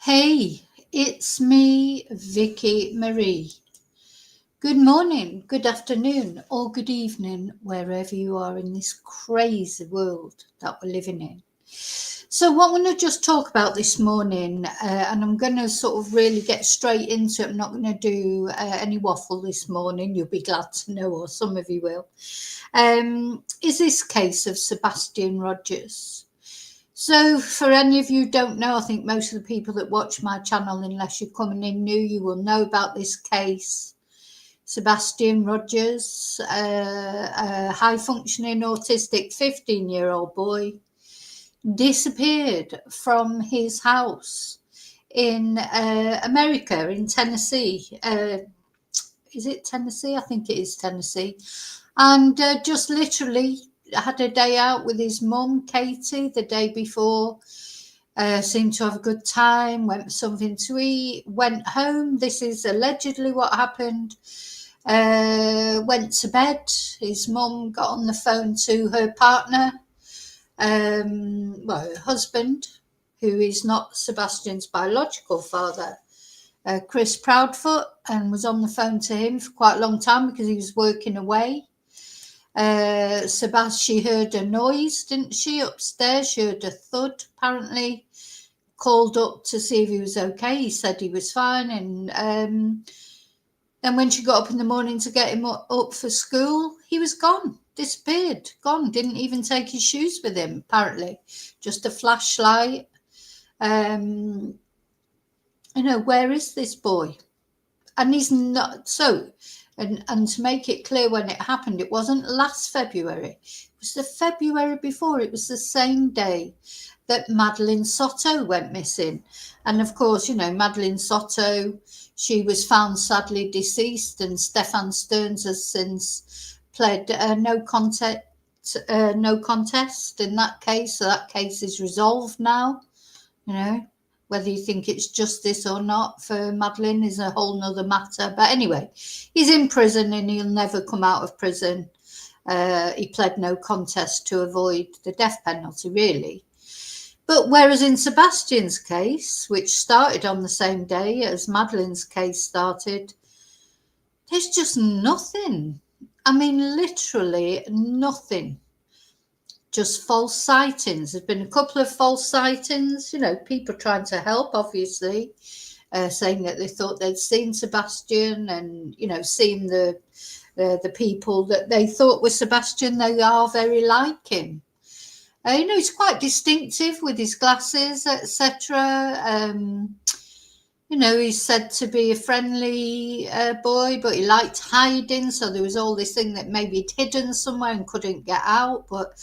Hey, it's me, Vicky Marie. Good morning, good afternoon, or good evening, wherever you are in this crazy world that we're living in. So, what I'm going to just talk about this morning, and I'm going to sort of really get straight into it. I'm not going to do any waffle this morning. You'll be glad to know, or some of you will. Is this case of Sebastian Rogers? So, for any of you who don't know, I think most of the people that watch my channel, unless you're coming in new, you will know about this case. Sebastian Rogers, a high-functioning autistic 15-year-old boy, disappeared from his house in America, in Tennessee. Is it Tennessee? I think it is Tennessee. And just literally had a day out with his mum, Katie, the day before. Seemed to have a good time, went for something to eat, went home. This is allegedly what happened. Went to bed. His mum got on the phone to her partner, her husband, who is not Sebastian's biological father, Chris Proudfoot, and was on the phone to him for quite a long time because he was working away. She heard a noise, didn't she, upstairs? She heard a thud, apparently. Called up to see if he was okay. He said he was fine. And when she got up in the morning to get him up for school, he was gone, disappeared, gone. Didn't even take his shoes with him, apparently. Just a flashlight. Where is this boy? And he's not so. And to make it clear, when it happened, it wasn't last February. It was the February before. It was the same day that Madeline Soto went missing. And of course, Madeline Soto, she was found sadly deceased, and Stefan Stearns has since pled no contest in that case. So that case is resolved now. Whether you think it's justice or not for Madeline is a whole nother matter. But anyway, he's in prison and he'll never come out of prison. He pled no contest to avoid the death penalty, really. But whereas in Sebastian's case, which started on the same day as Madeline's case started, there's just nothing. I mean, literally nothing. Just false sightings. There's been a couple of false sightings, people trying to help, obviously, saying that they thought they'd seen Sebastian and, seen the people that they thought were Sebastian. They are very like him. He's quite distinctive with his glasses, etc. He's said to be a friendly boy, but he liked hiding. So there was all this thing that maybe he'd hidden somewhere and couldn't get out. But,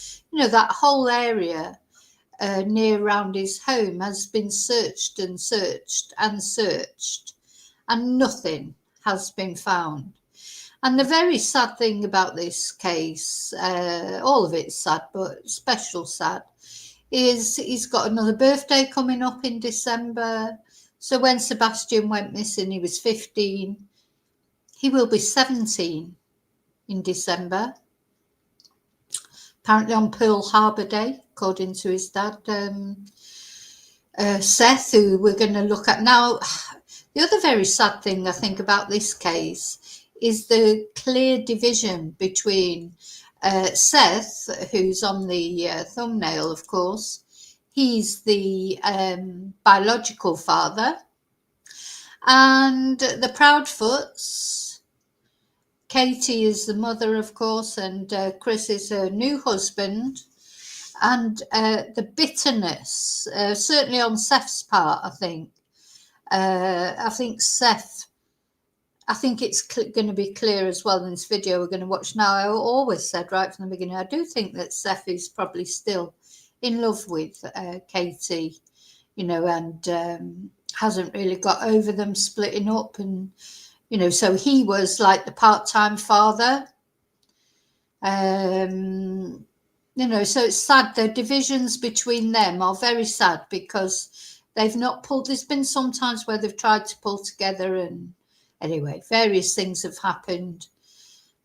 that whole area near around his home has been searched and searched and searched, and nothing has been found. And the very sad thing about this case, all of it's sad, but special sad, is he's got another birthday coming up in December. So when Sebastian went missing, he was 15. He will be 17 in December. Apparently on Pearl Harbor Day, according to his dad, Seth, who we're going to look at now. The other very sad thing I think about this case is the clear division between Seth, who's on the thumbnail, of course. He's the biological father, and the Proudfoots. Katie is the mother, of course, and Chris is her new husband. And the bitterness, certainly on Seth's part, I think. I think it's going to be clear as well in this video we're going to watch now. I always said right from the beginning, I do think that Seth is probably still in love with Katie, and hasn't really got over them splitting up. And, so he was like the part-time father. So it's sad. The divisions between them are very sad because they've not pulled. There's been some times where they've tried to pull together, and anyway, various things have happened.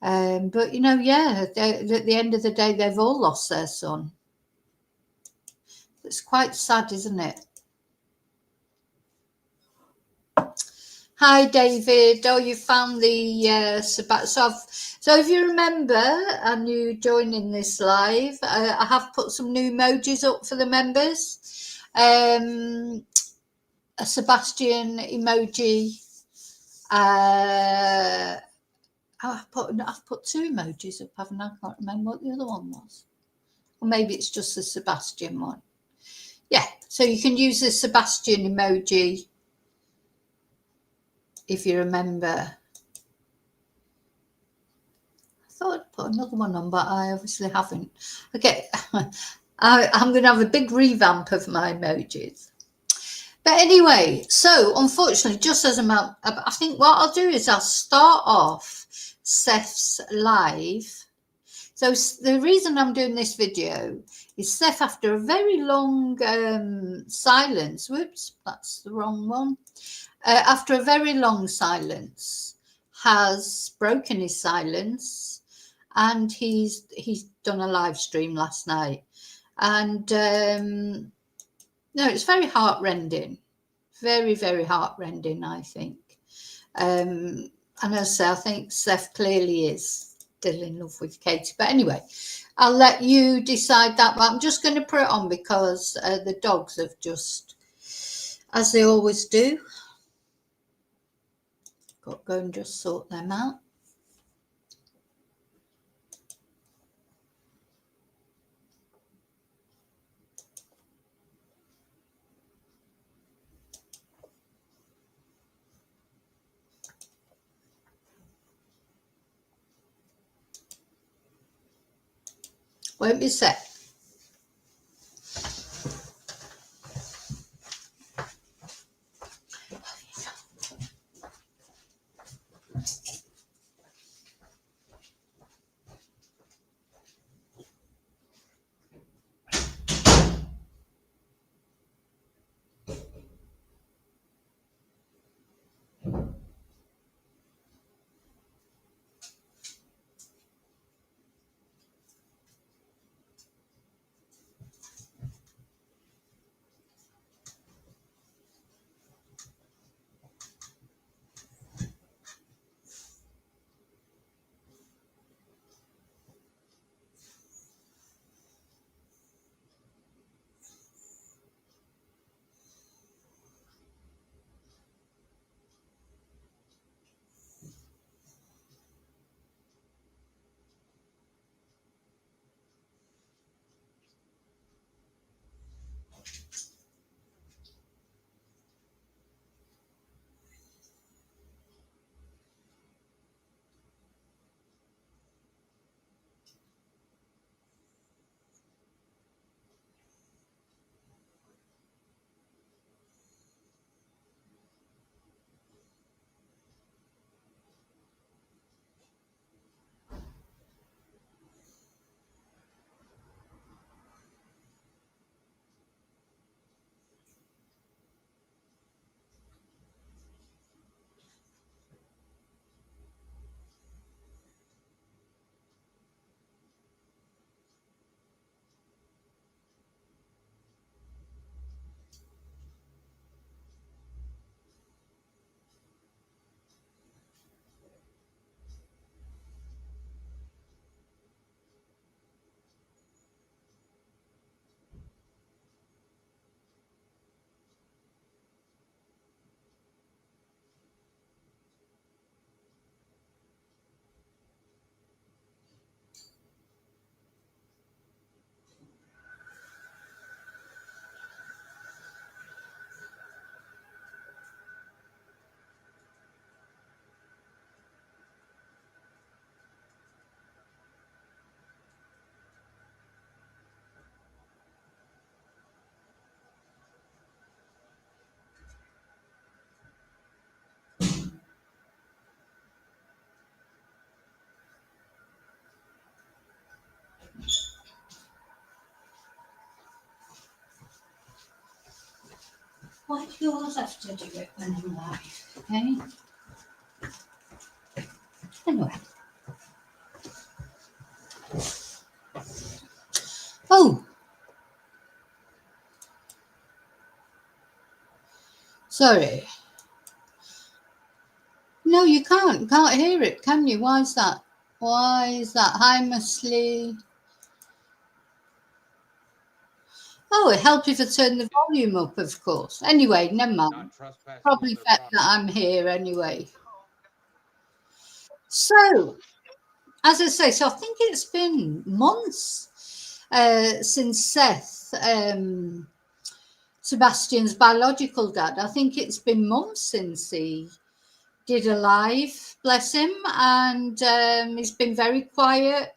But, at the end of the day, they've all lost their son. It's quite sad, isn't it? Hi, David. Oh, you found the so if you remember and you joining this live, I have put some new emojis up for the members. A Sebastian emoji. I've put two emojis up, haven't I? I can't remember what the other one was. Or maybe it's just the Sebastian one. Yeah, so you can use the Sebastian emoji if you remember. I thought I'd put another one on, but I obviously haven't. Okay, I'm going to have a big revamp of my emojis. But anyway, so unfortunately, just as I think what I'll do is I'll start off Seth's live. So the reason I'm doing this video is Seth, after a very long silence, whoops, that's the wrong one. After a very long silence, has broken his silence, and he's done a live stream last night, and no, it's very heartrending, very, very heartrending, I think. And as I say, I think Seth clearly is still in love with Katie. But anyway, I'll let you decide that. But I'm just going to put it on because the dogs have just, as they always do, got to go and just sort them out. Won't be set. Why do you always have to do it when I'm live? Okay. Anyway. Oh. Sorry. No, you can't. You can't hear it, can you? Why is that? Why is that? Hi, Musley. Oh, it helped if I turn the volume up, of course. Anyway, never mind. Probably the fact that I'm here anyway. So, as I say, so I think it's been months since Seth, Sebastian's biological dad. I think it's been months since he did a live, bless him, and he's been very quiet.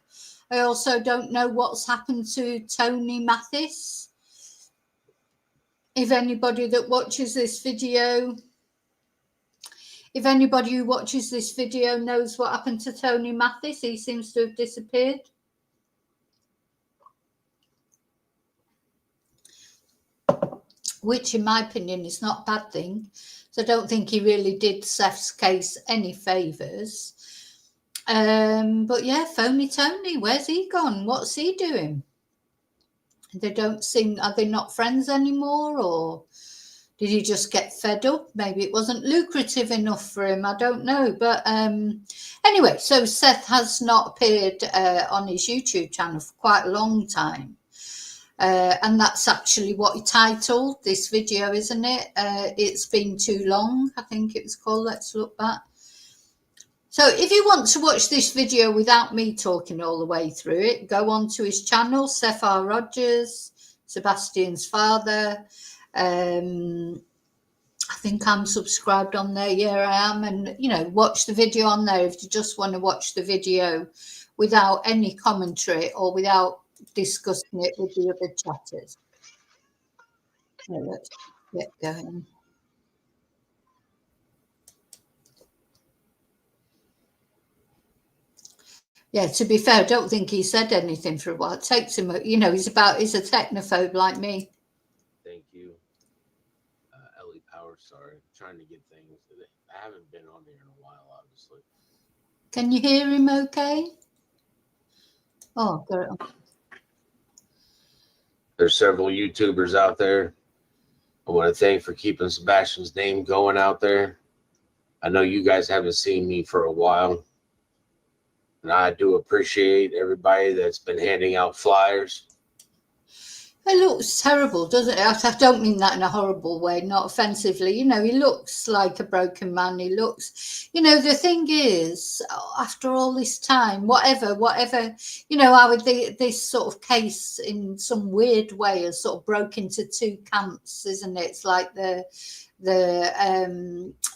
I also don't know what's happened to Tony Mathis. If anybody that watches this video, if anybody who watches this video knows what happened to Tony Mathis, he seems to have disappeared. Which, in my opinion, is not a bad thing. So I don't think he really did Seth's case any favours. But yeah, Phony Tony, where's he gone? What's he doing? They don't seem, are they not friends anymore, or did he just get fed up? Maybe it wasn't lucrative enough for him. I don't know. But anyway, so Seth has not appeared on his YouTube channel for quite a long time. And that's actually what he titled this video, isn't it? It's been too long, I think it was called. Let's look back. So if you want to watch this video without me talking all the way through it, go on to his channel, Seth Rogers, Sebastian's father. I think I'm subscribed on there. Yeah, I am. And, you know, watch the video on there if you just want to watch the video without any commentary or without discussing it with the other chatters. So let's get going. Yeah, to be fair, I don't think he said anything for a while. It takes him, you know, he's a technophobe like me. Thank you. Ellie Power, sorry. Trying to get things. I haven't been on here in a while, obviously. Can you hear him okay? Oh, good. There's several YouTubers out there. I want to thank for keeping Sebastian's name going out there. I know you guys haven't seen me for a while. And I do appreciate everybody that's been handing out flyers. It looks terrible, doesn't it? I don't mean that in a horrible way, not offensively. You know, he looks like a broken man. He looks, you know, the thing is, after all this time, whatever, you know, how this sort of case in some weird way has sort of broke into two camps, isn't it? It's like the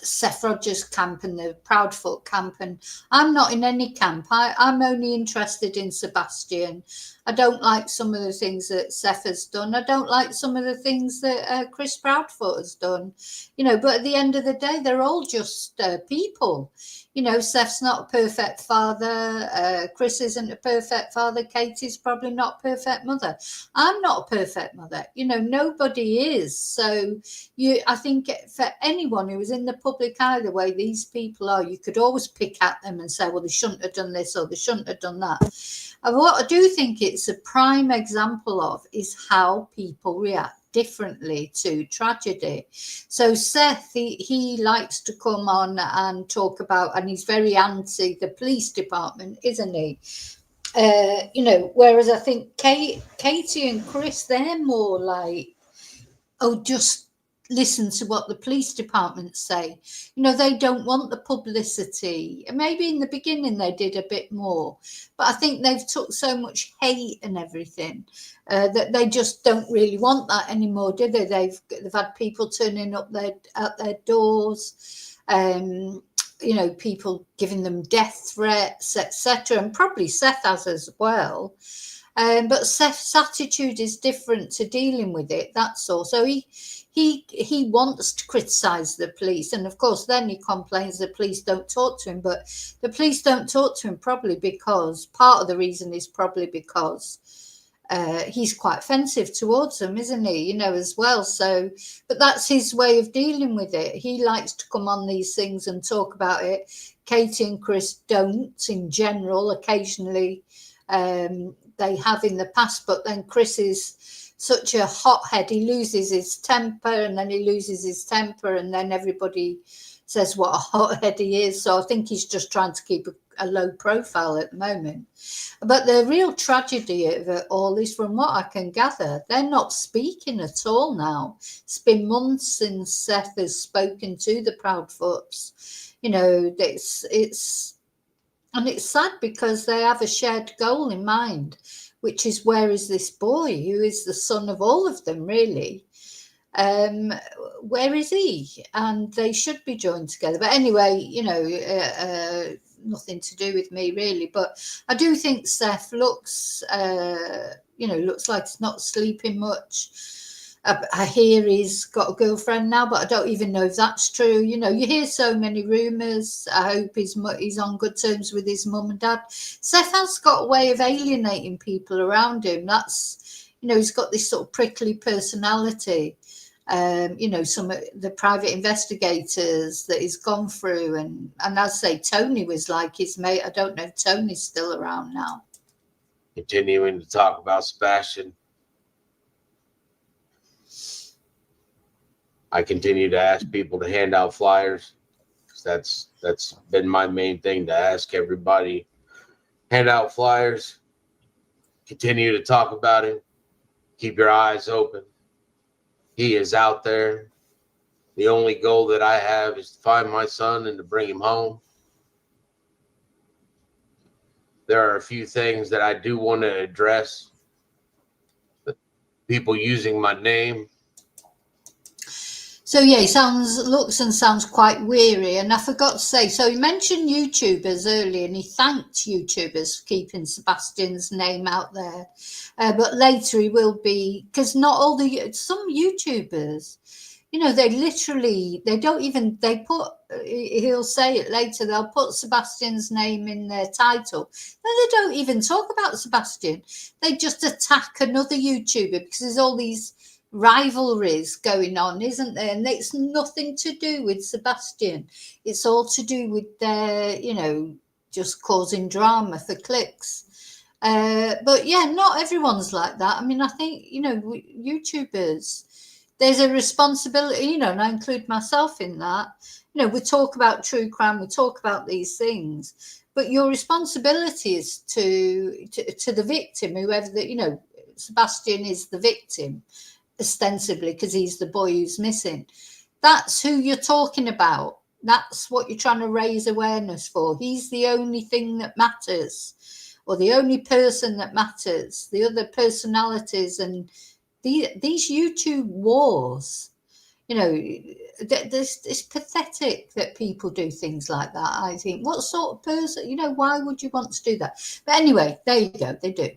Seth Rogers camp and the Proudfoot camp, and I'm not in any camp. I'm only interested in Sebastian. I don't like some of the things that Seth has done. I don't like some of the things that Chris Proudfoot has done, you know, but at the end of the day, they're all just people. You know, Seth's not a perfect father. Chris isn't a perfect father. Katie's probably not a perfect mother. I'm not a perfect mother. You know, nobody is. So I think for anyone who is in the public eye the way these people are, you could always pick at them and say, well, they shouldn't have done this or they shouldn't have done that. And what I do think it's a prime example of is how people react differently to tragedy. So Seth, he likes to come on and talk about, and he's very anti the police department, isn't he? You know, whereas I think Katie and Chris, they're more like, oh, just listen to what the police department say. You know, they don't want the publicity. Maybe in the beginning they did a bit more, but I think they've took so much hate and everything that they just don't really want that anymore, do they? They've had people turning up at their doors, you know, people giving them death threats, etc. And probably Seth has as well. But Seth's attitude is different to dealing with it. That's all. So he wants to criticise the police, and of course, then he complains the police don't talk to him. But the police don't talk to him probably because part of the reason is probably because he's quite offensive towards them, isn't he? You know, as well. So, but that's his way of dealing with it. He likes to come on these things and talk about it. Katie and Chris don't, in general. Occasionally, they have in the past, but then Chris is such a hothead. He loses his temper, and then he loses his temper, and then everybody says what a hothead he is. So I think he's just trying to keep a low profile at the moment. But the real tragedy of it all is, from what I can gather, they're not speaking at all now. It's been months since Seth has spoken to the Proudfoots. You know, it's sad because they have a shared goal in mind, which is, where is this boy who is the son of all of them, really? Where is he? And they should be joined together. But anyway, you know, nothing to do with me really. But I do think Seth looks, you know, looks like he's not sleeping much. I hear he's got a girlfriend now, but I don't even know if that's true. You know, you hear so many rumours. I hope he's on good terms with his mum and dad. Seth has got a way of alienating people around him. That's, you know, he's got this sort of prickly personality. You know, some of the private investigators that he's gone through, and I say Tony was like his mate. I don't know if Tony's still around now. Continuing to talk about Sebastian, I continue to ask people to hand out flyers. That's been my main thing, to ask everybody. Hand out flyers. Continue to talk about him. Keep your eyes open. He is out there. The only goal that I have is to find my son and to bring him home. There are a few things that I do want to address. People using my name. So yeah, he sounds quite weary. And I forgot to say, so he mentioned YouTubers earlier, and he thanked YouTubers for keeping Sebastian's name out there. But later he will be, because not all some YouTubers, you know, they don't even, he'll say it later, they'll put Sebastian's name in their title. No, they don't even talk about Sebastian. They just attack another YouTuber because there's all these rivalries going on, isn't there? And it's nothing to do with Sebastian. It's all to do with their, you know, just causing drama for clicks. But yeah, not everyone's like that. I mean, I think, you know, YouTubers, there's a responsibility, you know, and I include myself in that. You know, we talk about true crime, we talk about these things, but your responsibility is to the victim, whoever that, you know, Sebastian is the victim, ostensibly, because he's the boy who's missing. That's who you're talking about. That's what you're trying to raise awareness for. He's the only thing that matters, or the only person that matters. The other personalities and these YouTube wars, you know, it's pathetic that people do things like that. I think, what sort of person, you know, why would you want to do that? But anyway, there you go, they do.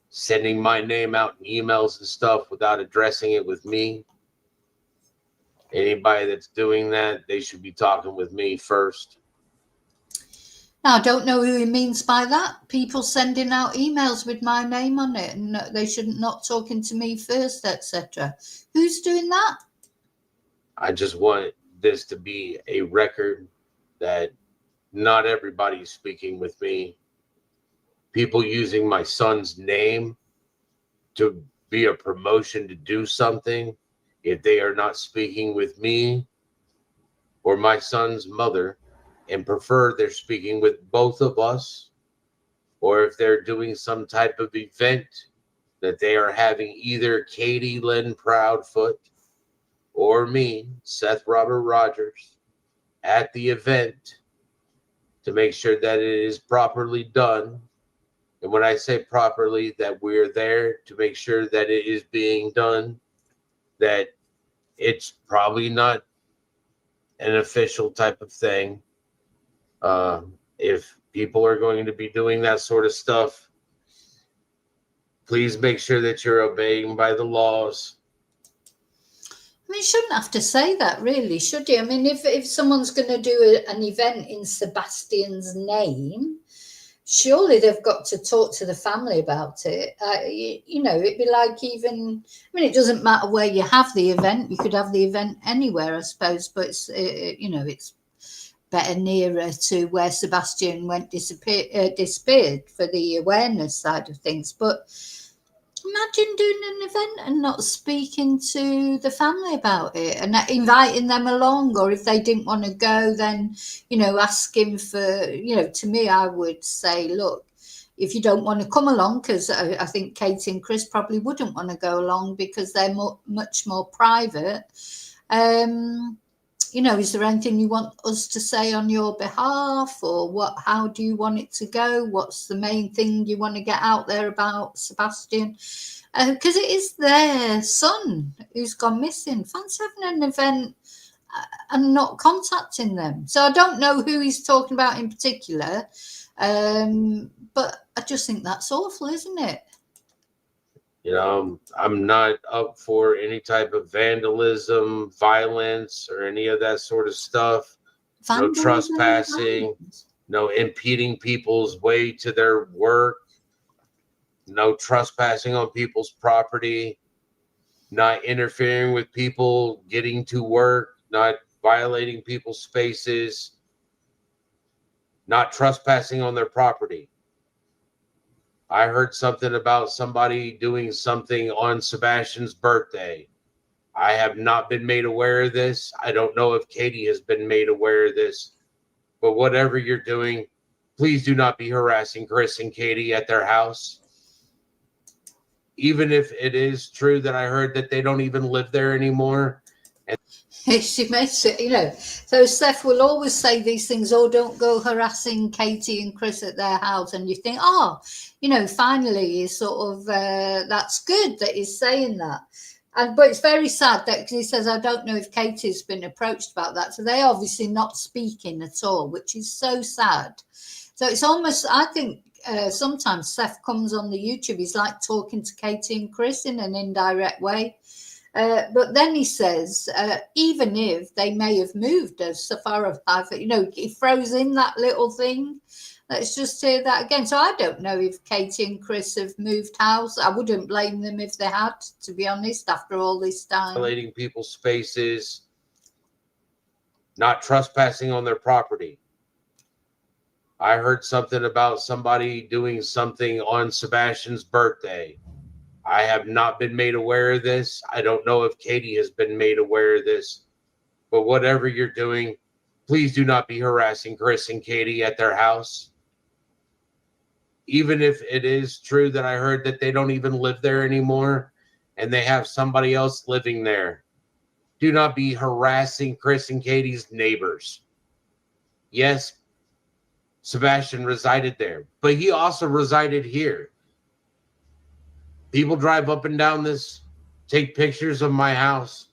Sending my name out in emails and stuff without addressing it with me. Anybody that's doing that, they should be talking with me first. Now, I don't know who he means by that. People sending out emails with my name on it, and they shouldn't not talking to me first, etc. Who's doing that? I just want this to be a record that not everybody's speaking with me. People using my son's name to be a promotion to do something, if they are not speaking with me or my son's mother, and prefer they're speaking with both of us, or if they're doing some type of event that they are having either Katie Lynn Proudfoot or me, Seth Rogers, at the event, to make sure that it is properly done. And when I say properly, that we're there to make sure that it is being done, that it's probably not an official type of thing. If people are going to be doing that sort of stuff, please make sure that you're obeying by the laws. I mean, you shouldn't have to say that, really, should you? I mean, if someone's going to do an event in Sebastian's name, surely they've got to talk to the family about it. You know, it'd be like, even, I mean, it doesn't matter where you have the event. You could have the event anywhere, I suppose, but it's, you know, it's better nearer to where Sebastian disappeared for the awareness side of things. But Imagine doing an event and not speaking to the family about it and inviting them along, or if they didn't want to go, then, asking for, to me, I would say, look, if you don't want to come along, because I think Katie and Chris probably wouldn't want to go along because they're much more private. Is there anything you want us to say on your behalf, or how do you want it to go? What's the main thing you want to get out there about Sebastian? Because it is their son who's gone missing. Fancy having an event and not contacting them. So I don't know who he's talking about in particular, but I just think that's awful, isn't it? I'm not up for any type of vandalism, violence, or any of that sort of stuff. No trespassing, no impeding people's way to their work, no trespassing on people's property, not interfering with people getting to work, not violating people's spaces, not trespassing on their property. I heard something about somebody doing something on Sebastian's birthday. I have not been made aware of this. I don't know if Katie has been made aware of this. But whatever you're doing, please do not be harassing Chris and Katie at their house. Even if it is true that I heard that they don't even live there anymore. She makes it, So Seth will always say these things, don't go harassing Katie and Chris at their house. And you think, finally, he's sort of, that's good that he's saying that. But it's very sad that, because he says, I don't know if Katie's been approached about that. So they're obviously not speaking at all, which is so sad. So it's almost, I think, sometimes Seth comes on the YouTube, he's like talking to Katie and Chris in an indirect way. But then he says, even if they may have moved, as far as he throws in that little thing. Let's just hear that again. So I don't know if Katie and Chris have moved house. I wouldn't blame them if they had, to be honest, after all this time. Violating people's spaces, not trespassing on their property. I heard something about somebody doing something on Sebastian's birthday. I have not been made aware of this. I don't know if Katie has been made aware of this. But whatever you're doing, please do not be harassing Chris and Katie at their house. Even if it is true that I heard that they don't even live there anymore and they have somebody else living there. Do not be harassing Chris and Katie's neighbors. Yes, Sebastian resided there, but he also resided here. People drive up and down this, take pictures of my house.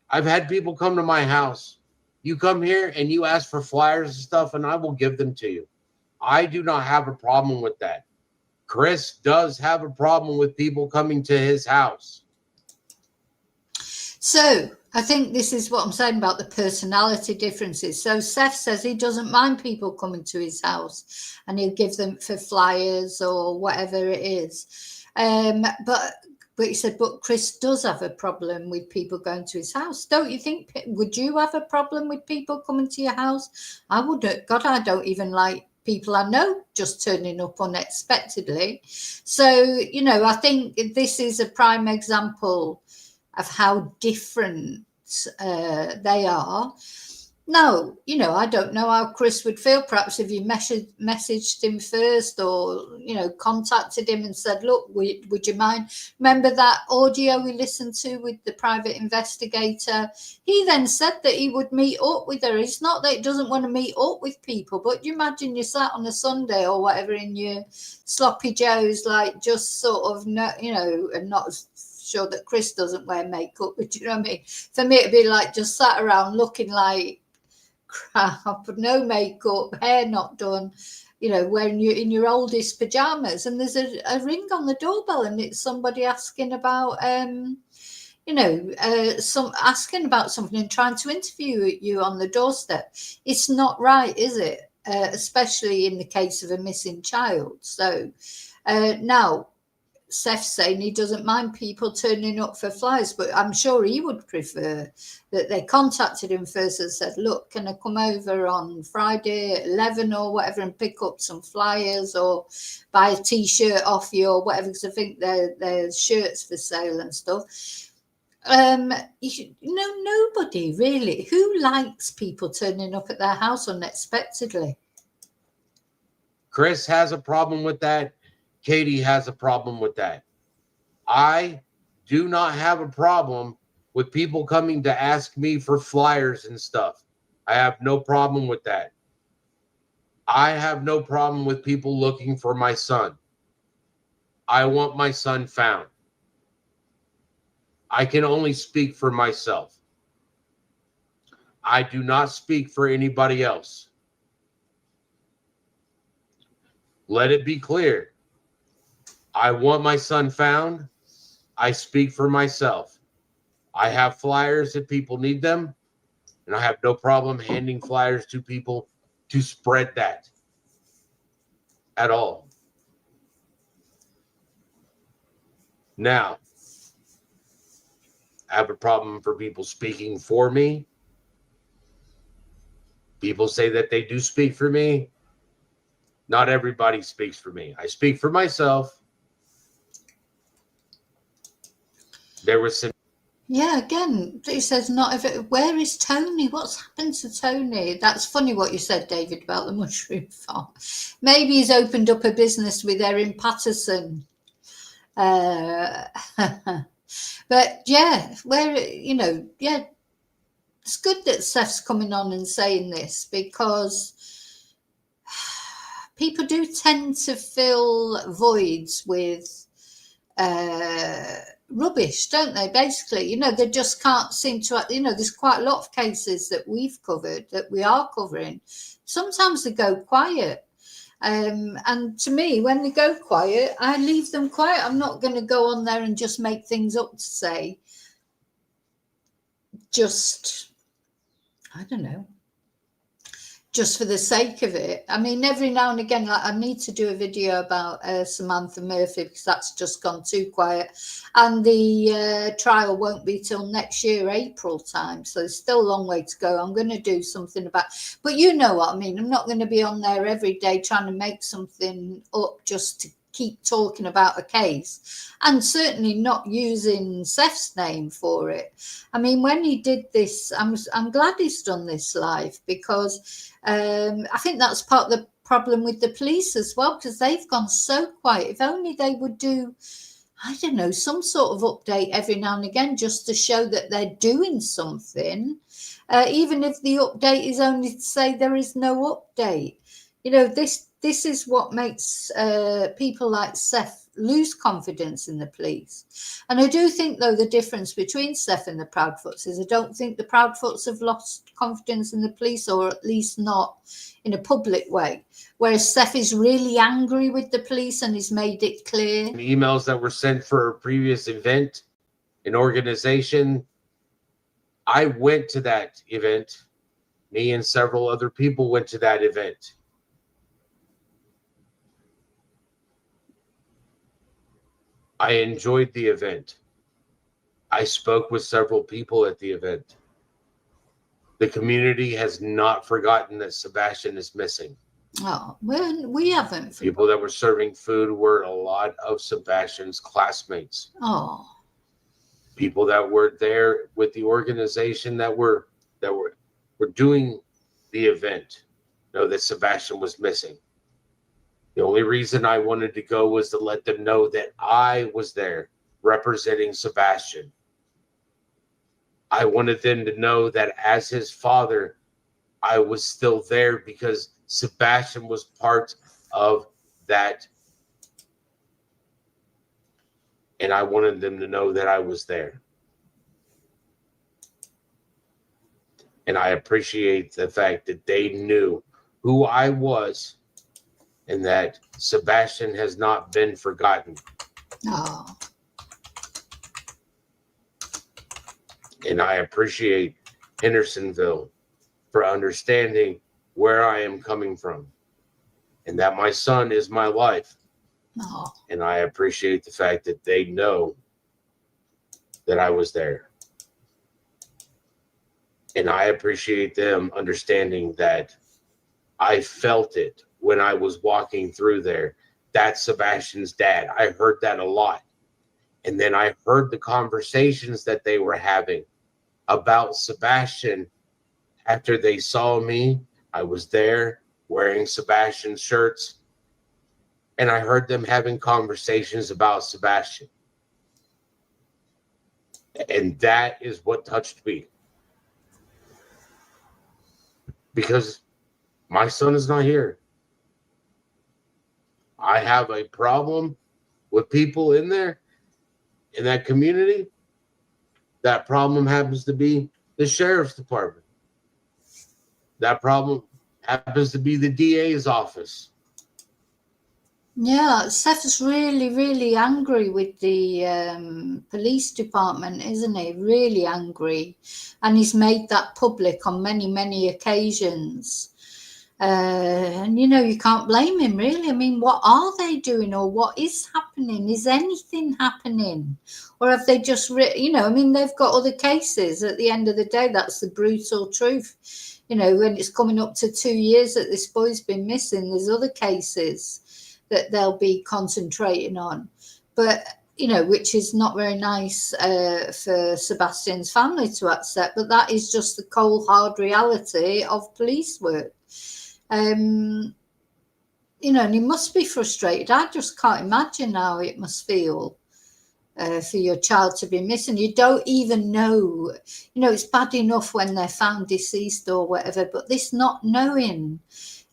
I've had people come to my house. You come here and you ask for flyers and stuff, and I will give them to you. I do not have a problem with that. Chris does have a problem with people coming to his house. So I think this is what I'm saying about the personality differences. So Seth says he doesn't mind people coming to his house and he'll give them for flyers or whatever it is. But he said, but Chris does have a problem with people going to his house. Don't you think? Would you have a problem with people coming to your house? I wouldn't. God, I don't even like people I know just turning up unexpectedly. So, I think this is a prime example of how different they are. Now, I don't know how Chris would feel. Perhaps if you messaged him first or, contacted him and said, look, would you mind? Remember that audio we listened to with the private investigator? He then said that he would meet up with her. It's not that he doesn't want to meet up with people, but you imagine you sat on a Sunday or whatever in your sloppy joes, like just sort of, and not sure that Chris doesn't wear makeup, but you know what I mean? For me, it'd be like just sat around looking like crap, no makeup, hair not done, wearing you in your oldest pajamas, and there's a ring on the doorbell, and it's somebody asking about, asking about something and trying to interview you on the doorstep. It's not right, is it? Especially in the case of a missing child. So now, Seth's saying he doesn't mind people turning up for flyers, but I'm sure he would prefer that they contacted him first and said, look, can I come over on Friday at 11 or whatever and pick up some flyers or buy a T-shirt off you or whatever, because I think there's shirts for sale and stuff. Nobody really. Who likes people turning up at their house unexpectedly? Chris has a problem with that. Katie has a problem with that. I do not have a problem with people coming to ask me for flyers and stuff. I have no problem with that. I have no problem with people looking for my son. I want my son found. I can only speak for myself. I do not speak for anybody else. Let it be clear. I want my son found. I speak for myself. I have flyers if people need them, and I have no problem handing flyers to people to spread that at all. Now, I have a problem for people speaking for me. People say that they do speak for me. Not everybody speaks for me. I speak for myself. There was some. Yeah, again, he says not if it, where is Tony? What's happened to Tony? That's funny what you said, David, about the mushroom farm. Maybe he's opened up a business with Erin Patterson. But yeah, it's good that Seth's coming on and saying this, because people do tend to fill voids with rubbish, don't they? Basically, they just can't seem to, there's quite a lot of cases that we've covered, that we are covering. Sometimes they go quiet. And to me, when they go quiet, I leave them quiet. I'm not going to go on there and just make things up to say, I don't know, just for the sake of it. I mean, every now and again, like, I need to do a video about Samantha Murphy, because that's just gone too quiet. And the trial won't be till next year, April time. So there's still a long way to go. I'm going to do something about, but you know what I mean. I'm not going to be on there every day trying to make something up just to keep talking about a case, and certainly not using Seth's name for it. I mean, when he did this, I'm glad he's done this live, because I think that's part of the problem with the police as well, because they've gone so quiet. If only they would do, I don't know, some sort of update every now and again, just to show that they're doing something, even if the update is only to say there is no update. This is what makes people like Seth lose confidence in the police. And I do think, though, the difference between Seth and the Proudfoots is I don't think the Proudfoots have lost confidence in the police, or at least not in a public way. Whereas Seth is really angry with the police and has made it clear. Emails that were sent for a previous event, an organization. I went to that event. Me and several other people went to that event. I enjoyed the event. I spoke with several people at the event. The community has not forgotten that Sebastian is missing. Oh, well, we haven't. People that were serving food were a lot of Sebastian's classmates. Oh. People that were there with the organization that were doing the event know that Sebastian was missing. The only reason I wanted to go was to let them know that I was there representing Sebastian. I wanted them to know that as his father, I was still there, because Sebastian was part of that. And I wanted them to know that I was there. And I appreciate the fact that they knew who I was, and that Sebastian has not been forgotten. Oh. And I appreciate Hendersonville for understanding where I am coming from, and that my son is my life, Oh, And I appreciate the fact that they know that I was there. And I appreciate them understanding that I felt it when I was walking through there. That's Sebastian's dad. I heard that a lot. And then I heard the conversations that they were having about Sebastian after they saw me. I was there wearing Sebastian shirts, and I heard them having conversations about Sebastian. And that is what touched me. Because my son is not here. I have a problem with people in there, in that community. That problem happens to be the sheriff's department. That problem happens to be the DA's office. yeah. Seth's really, really angry with the police department, isn't he? Really angry. And he's made that public on many, many occasions. And you can't blame him, really. I mean, what are they doing, or what is happening? Is anything happening, or have they just I mean, they've got other cases. At the end of the day, that's the brutal truth. When it's coming up to 2 years that this boy's been missing, there's other cases that they'll be concentrating on, but which is not very nice for Sebastian's family to accept, but that is just the cold hard reality of police work. And he must be frustrated. I just can't imagine how it must feel for your child to be missing. You don't even know. It's bad enough when they're found deceased or whatever, but this not knowing,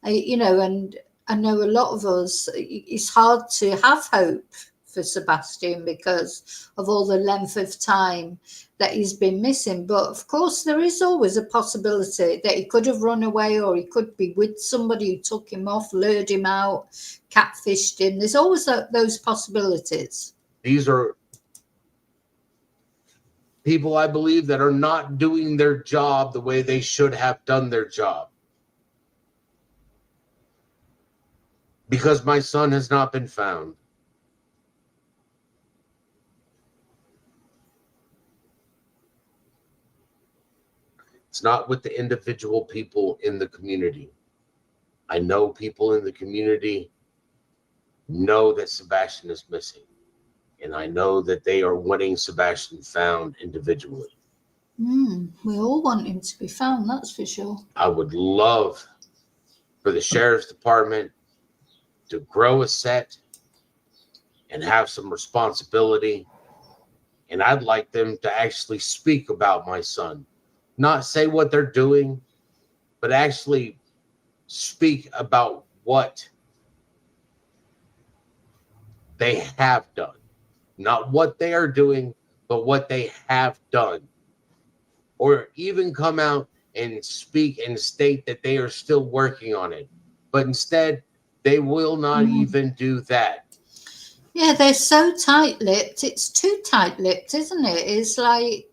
and I know a lot of us, it's hard to have hope for Sebastian because of all the length of time that he's been missing. But of course, there is always a possibility that he could have run away, or he could be with somebody who took him off, lured him out, catfished him. There's always those possibilities. These are people, I believe, that are not doing their job the way they should have done their job. Because my son has not been found. It's not with the individual people in the community. I know people in the community know that Sebastian is missing. And I know that they are wanting Sebastian found individually. We all want him to be found, that's for sure. I would love for the sheriff's department to grow a set and have some responsibility. And I'd like them to actually speak about my son. Not say what they're doing, but actually speak about what they have done. Not what they are doing, but what they have done. Or even come out and speak and state that they are still working on it. But instead, they will not even do that. Yeah, they're so tight-lipped. It's too tight-lipped, isn't it? It's like,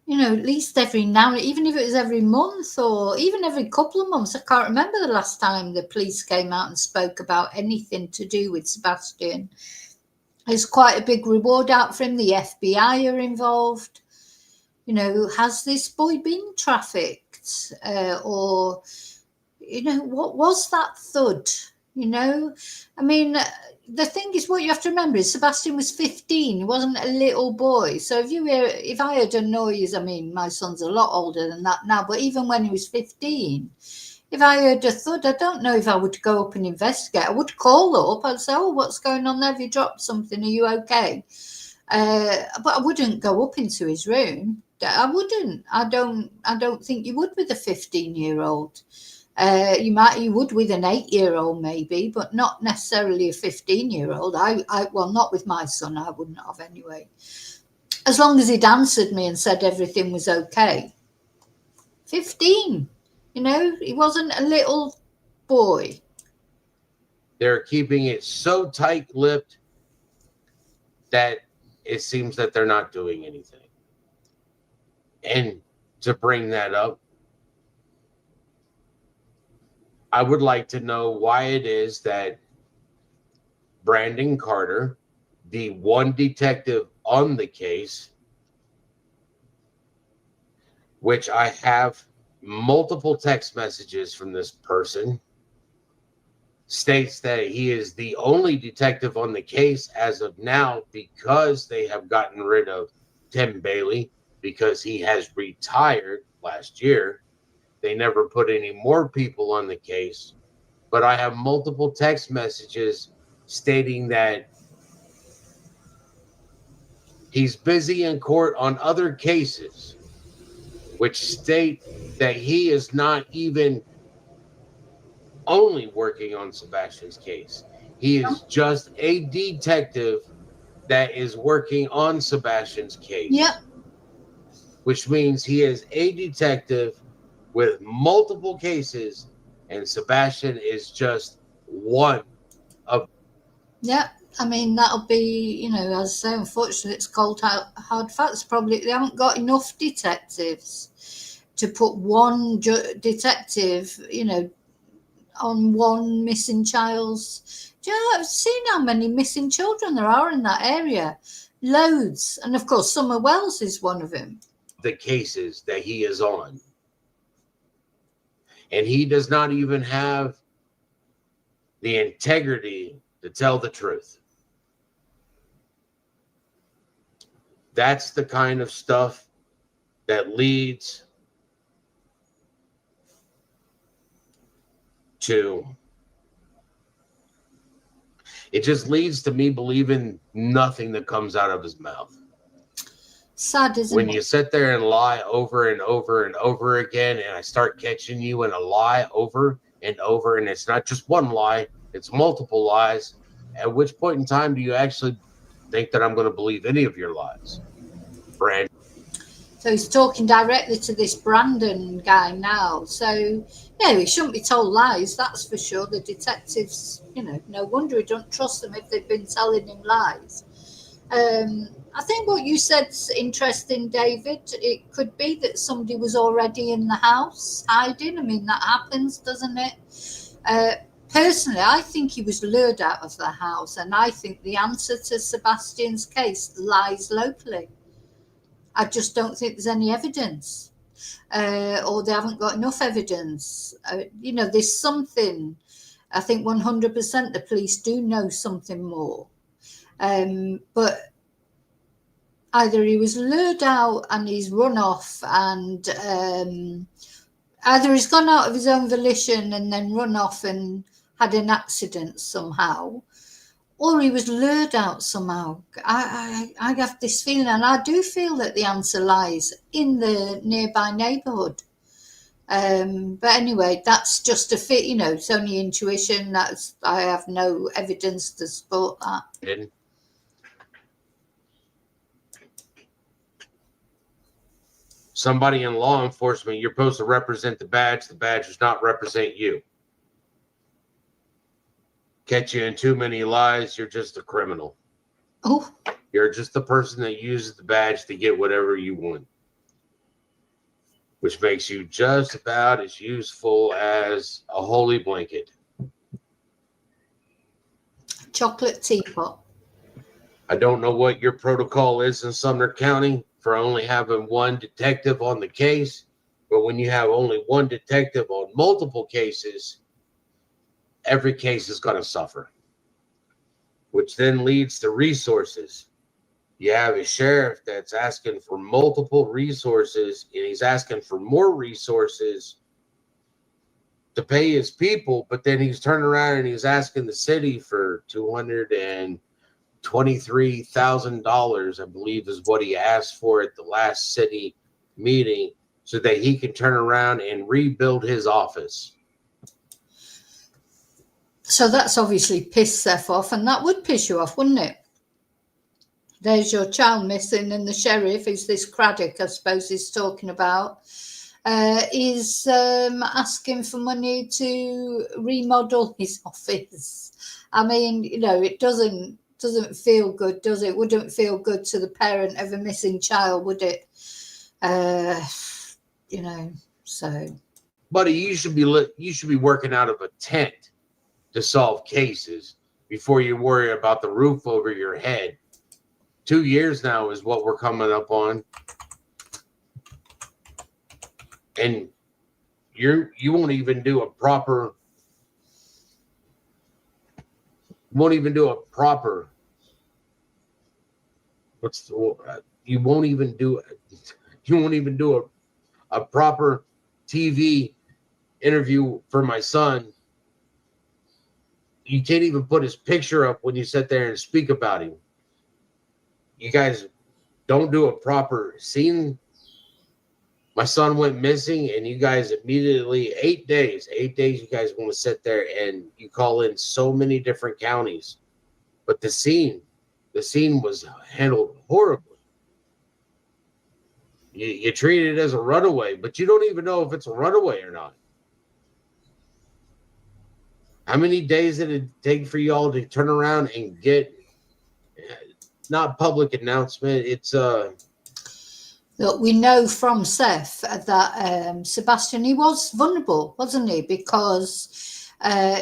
at least every now, even if it was every month or even every couple of months. I can't remember the last time the police came out and spoke about anything to do with Sebastian. There's quite a big reward out for him. The FBI are involved. Has this boy been trafficked? Or, what was that thud? I mean, the thing is, what you have to remember is Sebastian was 15. He wasn't a little boy. So if I heard a noise, I mean, my son's a lot older than that now, but even when he was 15, if I heard a thud, I don't know if I would go up and investigate. I would call up. I'd say, "Oh, what's going on there? Have you dropped something? Are you okay?" But I wouldn't go up into his room. I wouldn't. I don't think you would with a 15-year-old. You would with an 8-year-old maybe, but not necessarily a 15-year-old. Well, not with my son. I wouldn't have anyway. As long as he'd answered me and said everything was okay. 15, he wasn't a little boy. They're keeping it so tight-lipped that it seems that they're not doing anything. And to bring that up, I would like to know why it is that Brandon Carter, the one detective on the case, which I have multiple text messages from this person, states that he is the only detective on the case as of now because they have gotten rid of Tim Bailey because he has retired last year. They never put any more people on the case. But I have multiple text messages stating that he's busy in court on other cases, which state that he is not even only working on Sebastian's case. He is just a detective that is working on Sebastian's case. Yep. Which means he is a detective with multiple cases, and Sebastian is just one of. Yeah, I mean, that'll be, you know, as I say, unfortunately, it's cold hard facts. Probably they haven't got enough detectives to put one detective, you know, on one missing child's. Do you know, I've seen how many missing children there are in that area. Loads. And of course, Summer Wells is one of them. The cases that he is on. And he does not even have the integrity to tell the truth. That's the kind of stuff that leads to, it just leads to me believing nothing that comes out of his mouth. Sad, isn't when it? you sit there and lie over and over and over again, and I start catching you in a lie over and over, and it's not just one lie, it's multiple lies, at which point in time do you actually think that I'm going to believe any of your lies? Brandon. So he's talking directly to this Brandon guy now. So, yeah, he shouldn't be told lies, that's for sure. The detectives, you know, no wonder he don't trust them if they've been telling him lies. I think what you said's interesting, David. It could be that somebody was already in the house hiding. I mean, that happens, doesn't it? Personally, I think he was lured out of the house, and I think the answer to Sebastian's case lies locally. I just don't think there's any evidence, or they haven't got enough evidence. You know, there's something. I think 100% the police do know something more. But either he was lured out and he's run off, and either he's gone out of his own volition and then run off and had an accident somehow, or he was lured out somehow. I have this feeling, and I do feel that the answer lies in the nearby neighbourhood. But anyway, that's just a fit, you know, it's only intuition. I have no evidence to support that. Somebody in law enforcement, you're supposed to represent the badge does not represent you. Catch you in too many lies, you're just a criminal. Oh. You're just the person that uses the badge to get whatever you want, which makes you just about as useful as a holy blanket. Chocolate teapot. I don't know what your protocol is in Sumner County for only having one detective on the case, but when you have only one detective on multiple cases, every case is going to suffer, which then leads to resources. You have a sheriff that's asking for multiple resources, and he's asking for more resources to pay his people, but then he's turning around and he's asking the city for $223,000, I believe is what he asked for at the last city meeting, so that he can turn around and rebuild his office. So that's obviously pissed Seth off, and that would piss you off, wouldn't it? There's your child missing, and the sheriff, is this Craddock, I suppose he's talking about, is asking for money to remodel his office. I mean, you know, it doesn't feel good, does it? Wouldn't feel good to the parent of a missing child, would it? You know, so. Buddy, you should be working out of a tent to solve cases. before you worry about the roof over your head. 2 years now is what we're coming up on. And you won't even do a proper you won't even do a proper TV interview for my son. You can't even put his picture up when you sit there and speak about him. You guys don't do a proper scene. My son went missing, and you guys immediately 8 days. 8 days, you guys want to sit there and you call in so many different counties, but the scene was handled horribly. You treat it as a runaway, but you don't even know if it's a runaway or not. How many days did it take for y'all to turn around and get, not public announcement, it's Look, we know from Seth that Sebastian, he was vulnerable, wasn't he? Because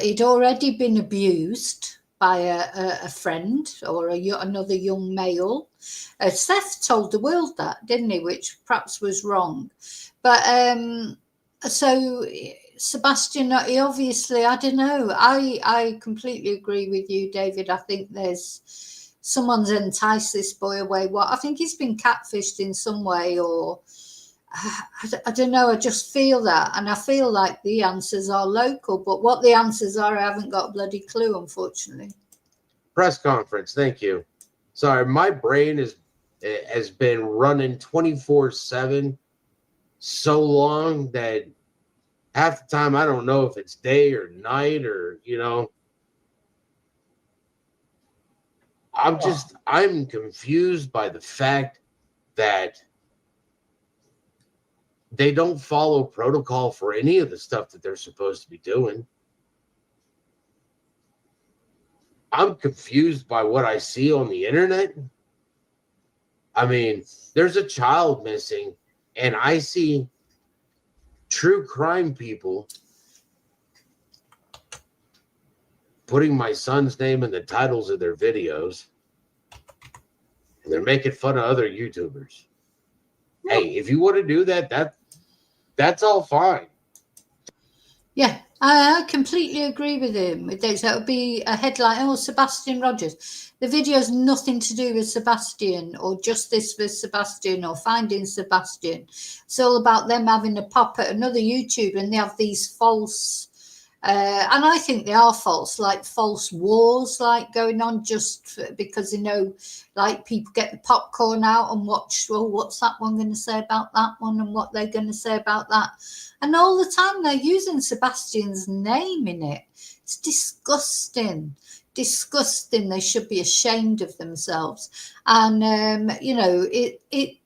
he'd already been abused by a friend or another young male. Seth told the world that, didn't he? Which perhaps was wrong. But so Sebastian, he obviously, I don't know. I completely agree with you, David. I think someone's enticed this boy away. I think he's been catfished in some way, or I don't know. I just feel that, and I feel like the answers are local, but what the answers are, I haven't got a bloody clue, unfortunately. Press conference. Thank you. Sorry, my brain has been running 24/7 so long that half the time I don't know if it's day or night or, I'm confused by the fact that they don't follow protocol for any of the stuff that they're supposed to be doing. I'm confused by what I see on the internet. I mean, there's a child missing, and I see true crime people putting my son's name in the titles of their videos, and they're making fun of other YouTubers. Hey, if you want to do that's all fine. Yeah, I completely agree with him with this. That would be a headline. Sebastian Rogers. The video has nothing to do with Sebastian or justice for Sebastian or finding Sebastian. It's all about them having a pop at another YouTuber, and they have these false, and I think they are false, like false wars, like going on just because like people get the popcorn out and watch. Well, what's that one going to say about that one, and what they're going to say about that. And all the time they're using Sebastian's name in it. It's disgusting. Disgusting. They should be ashamed of themselves. And,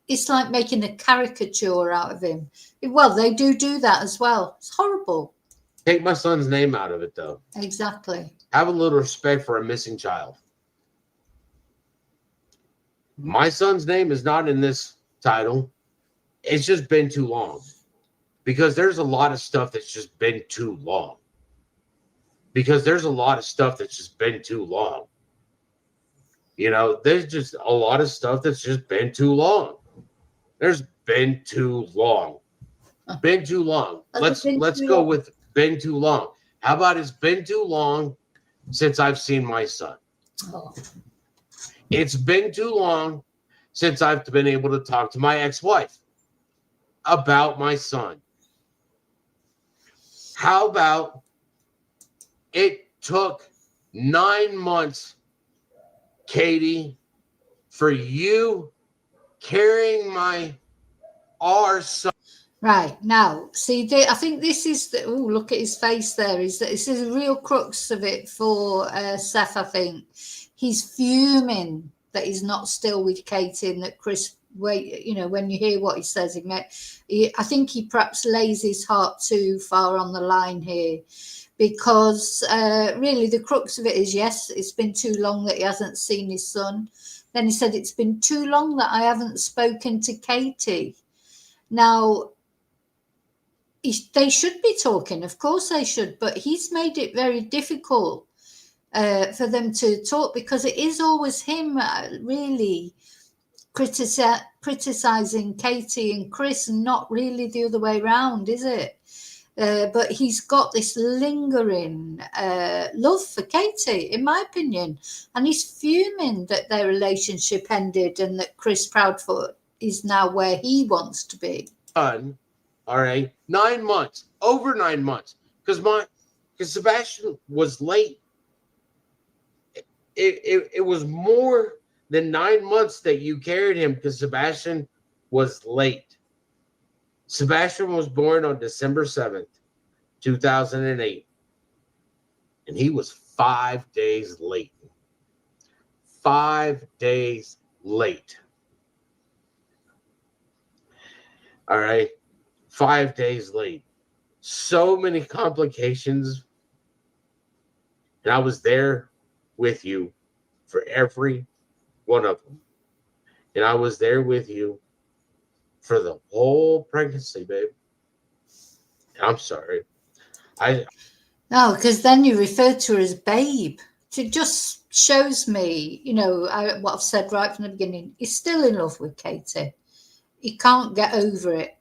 it's like making a caricature out of him. Well, they do that as well. It's horrible. Take my son's name out of it, though. Exactly. Have a little respect for a missing child. My son's name is not in this title. It's just been too long. Because there's a lot of stuff that's just been too long. There's just a lot of stuff that's just been too long. There's been too long. Been too long. Let's go with been too long. How about it's been too long since I've seen my son? Oh. It's been too long since I've been able to talk to my ex-wife about my son. How about it took 9 months, Katie, for you carrying our son? Right, now, see, I think this is look at his face there. This is a real crux of it for Seth, I think. He's fuming that he's not still with Katie and that Chris, when you hear what he says, I think he perhaps lays his heart too far on the line here, because really the crux of it is, yes, it's been too long that he hasn't seen his son. Then he said, it's been too long that I haven't spoken to Katie. Now, they should be talking, of course they should, but he's made it very difficult for them to talk, because it is always him really criticizing Katie and Chris, and not really the other way around, is it? But he's got this lingering love for Katie, in my opinion, and he's fuming that their relationship ended and that Chris Proudfoot is now where he wants to be. All right, 9 months, over 9 months, because Sebastian was late. It was more than 9 months that you carried him, because Sebastian was late. Sebastian was born on December 7th, 2008, and he was 5 days late. 5 days late. All right, 5 days late. So many complications, and I was there with you for every one of them. And I was there with you for the whole pregnancy, babe. I'm sorry. No, because then you refer to her as babe. It just shows me, what I've said right from the beginning. He's still in love with Katie. He can't get over it.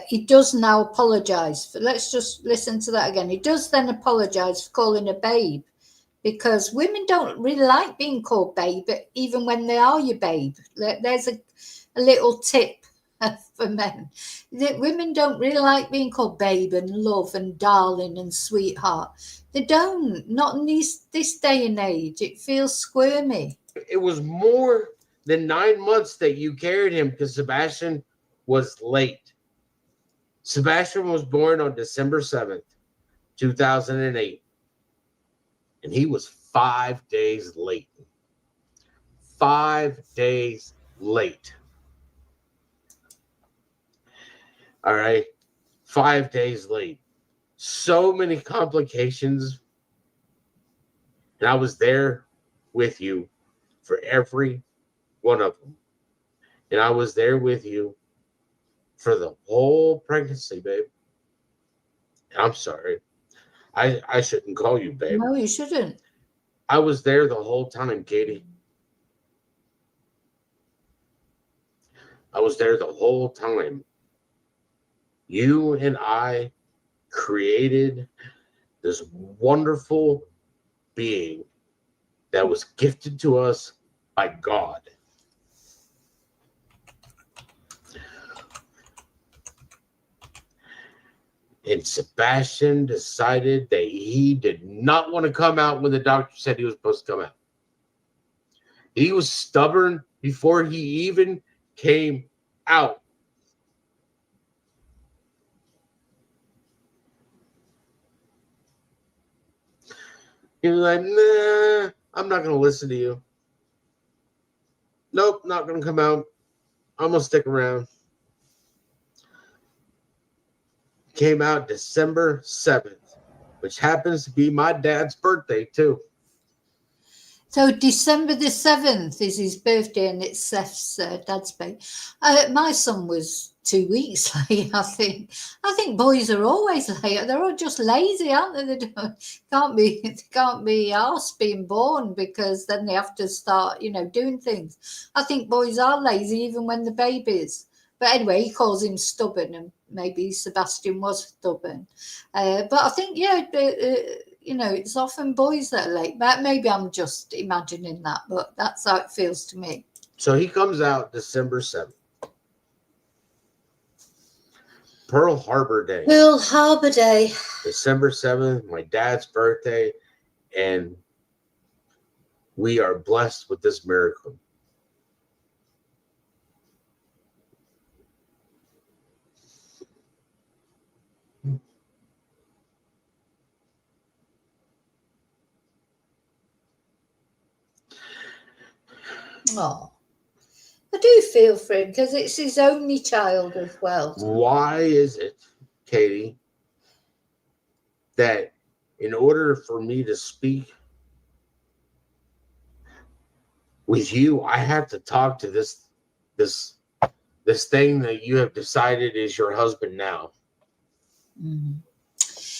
He does now apologise. Let's just listen to that again. He does then apologise for calling her babe, because women don't really like being called babe, even when they are your babe. There's a little tip for men. Women don't really like being called babe and love and darling and sweetheart. They don't. Not in this day and age. It feels squirmy. It was more than 9 months that you carried him, because Sebastian was late. Sebastian was born on December 7th, 2008. And he was 5 days late. 5 days late. All right. 5 days late. So many complications. And I was there with you for every one of them. And I was there with you for the whole pregnancy, babe. I'm sorry. I shouldn't call you babe. No, you shouldn't. I was there the whole time, Katie. I was there the whole time. You and I created this wonderful being that was gifted to us by God. And Sebastian decided that he did not want to come out when the doctor said he was supposed to come out. He was stubborn before he even came out. He was like, nah, I'm not going to listen to you. Nope, not going to come out. I'm going to stick around. Came out December 7th, which happens to be my dad's birthday too. So December the 7th is his birthday, and it's Seth's dad's birthday. My son was 2 weeks late, I think. I think boys are always late. They're all just lazy, aren't they? They can't be arsed being born, because then they have to start, doing things. I think boys are lazy even when they're babies. But anyway, he calls him stubborn, and maybe Sebastian was stubborn. But I think, it's often boys that are late. But maybe I'm just imagining that, but that's how it feels to me. So he comes out December 7th. Pearl Harbor Day. Pearl Harbor Day. December 7th, my dad's birthday. And we are blessed with this miracle. Oh, I do feel for him, because it's his only child as well. Why is it, Katie, that in order for me to speak with you, I have to talk to this thing that you have decided is your husband now? Mm-hmm.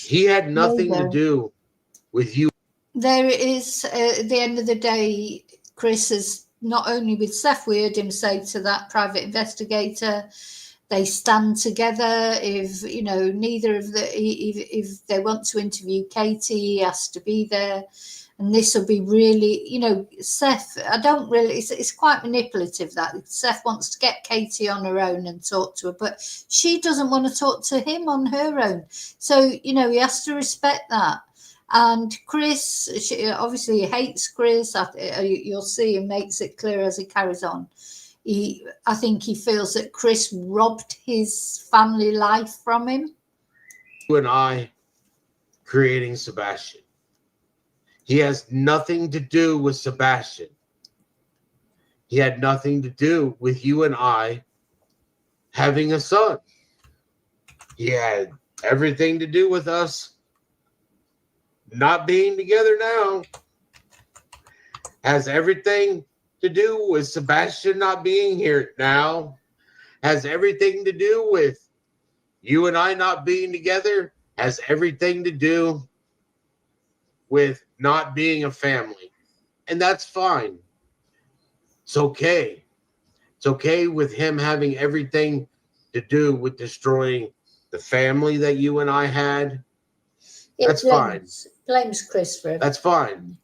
He had nothing to do with you. there is, at the end of the day, Chris is not only with Seth, we heard him say to that private investigator, they stand together. If, you know, neither of the, if they want to interview Katie, he has to be there. And this will be really, you know, Seth, I don't really, it's quite manipulative that Seth wants to get Katie on her own and talk to her, but she doesn't want to talk to him on her own. So, you know, he has to respect that. And Chris, obviously he hates Chris. You'll see he makes it clear as he carries on. I think he feels that Chris robbed his family life from him. You and I creating Sebastian. He has nothing to do with Sebastian. He had nothing to do with you and I having a son. He had everything to do with us not being together now. Has everything to do with Sebastian not being here now. Has everything to do with you and I not being together. Has everything to do with not being a family. And that's fine. It's okay. It's okay with him having everything to do with destroying the family that you and I had. That's fine. Blames Chris for it. That's fine.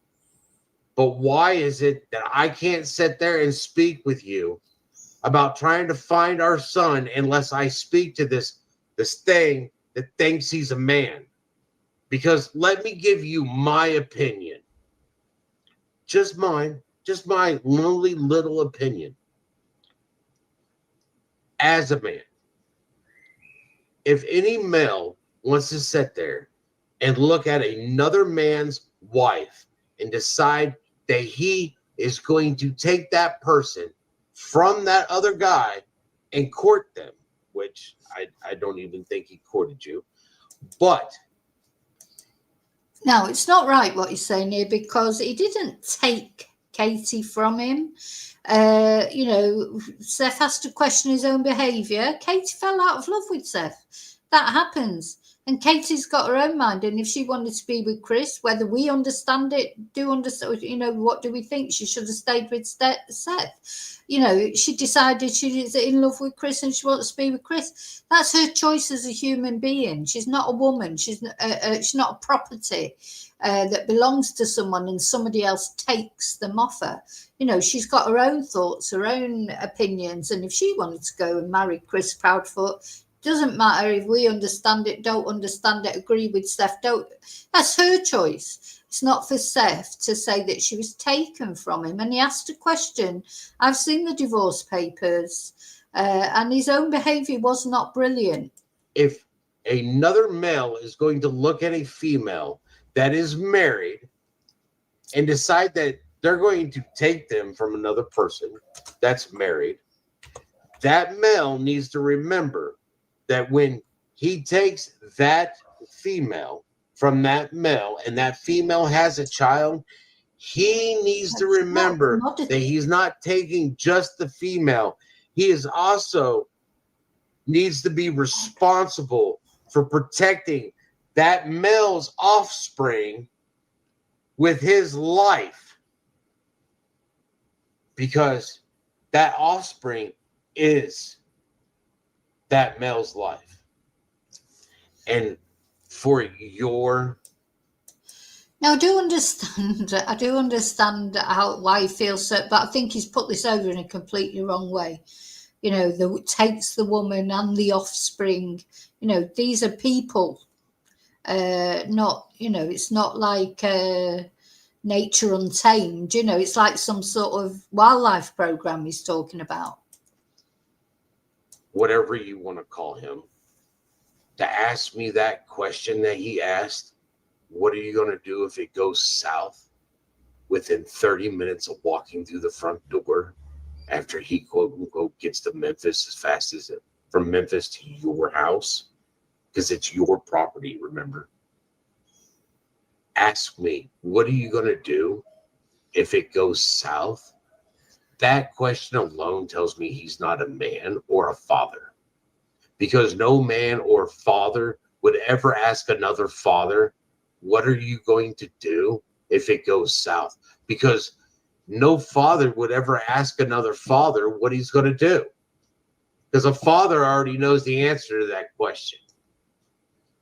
But why is it that I can't sit there and speak with you about trying to find our son unless I speak to this thing that thinks he's a man? Because let me give you my opinion. Just mine. Just my lonely little opinion. As a man, if any male wants to sit there and look at another man's wife and decide that he is going to take that person from that other guy and court them, which I don't even think he courted you, but no, it's not right what he's saying here, because he didn't take Katie from him. You know, Seth has to question his own behaviour. Katie fell out of love with Seth. That happens. And Katie's got her own mind. And if she wanted to be with Chris, whether we understand it, you know, what do we think? She should have stayed with Seth. You know, she decided she's in love with Chris and she wants to be with Chris. That's her choice as a human being. She's not a woman. She's not a property that belongs to someone and somebody else takes them off her. You know, she's got her own thoughts, her own opinions. And if she wanted to go and marry Chris Proudfoot, doesn't matter if we understand it, don't understand it, agree with Seth, don't. That's her choice. It's not for Seth to say that she was taken from him. And he asked a question. I've seen the divorce papers, and his own behaviour was not brilliant. If another male is going to look at a female that is married and decide that they're going to take them from another person that's married, that male needs to remember that when he takes that female from that male and that female has a child, he needs to remember that he's not taking just the female. He is also needs to be responsible for protecting that male's offspring with his life, because that offspring is that male's life. And for your now, I do understand why he feels so, but I think he's put this over in a completely wrong way. You know, takes the woman and the offspring. You know, these are people, not, you know, it's not like Nature Untamed. You know, it's like some sort of wildlife program he's talking about. Whatever you want to call him, to ask me that question that he asked, what are you going to do if it goes south within 30 minutes of walking through the front door after he, quote unquote, gets to Memphis as fast as it, from Memphis to your house? Because it's your property, remember? Ask me, what are you going to do if it goes south? That question alone tells me he's not a man or a father, because no man or father would ever ask another father, what are you going to do if it goes south, because no father would ever ask another father what he's going to do, because a father already knows the answer to that question.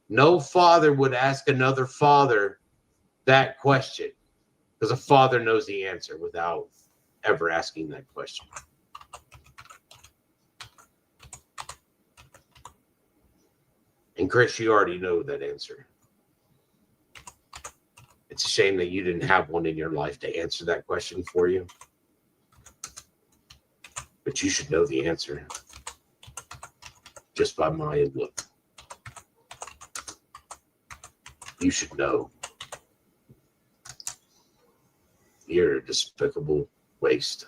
No father would ask another father that question, because a father knows the answer without ever asking that question. And Chris, you already know that answer. It's a shame that you didn't have one in your life to answer that question for you. But you should know the answer just by my look. You should know. You're a despicable waste.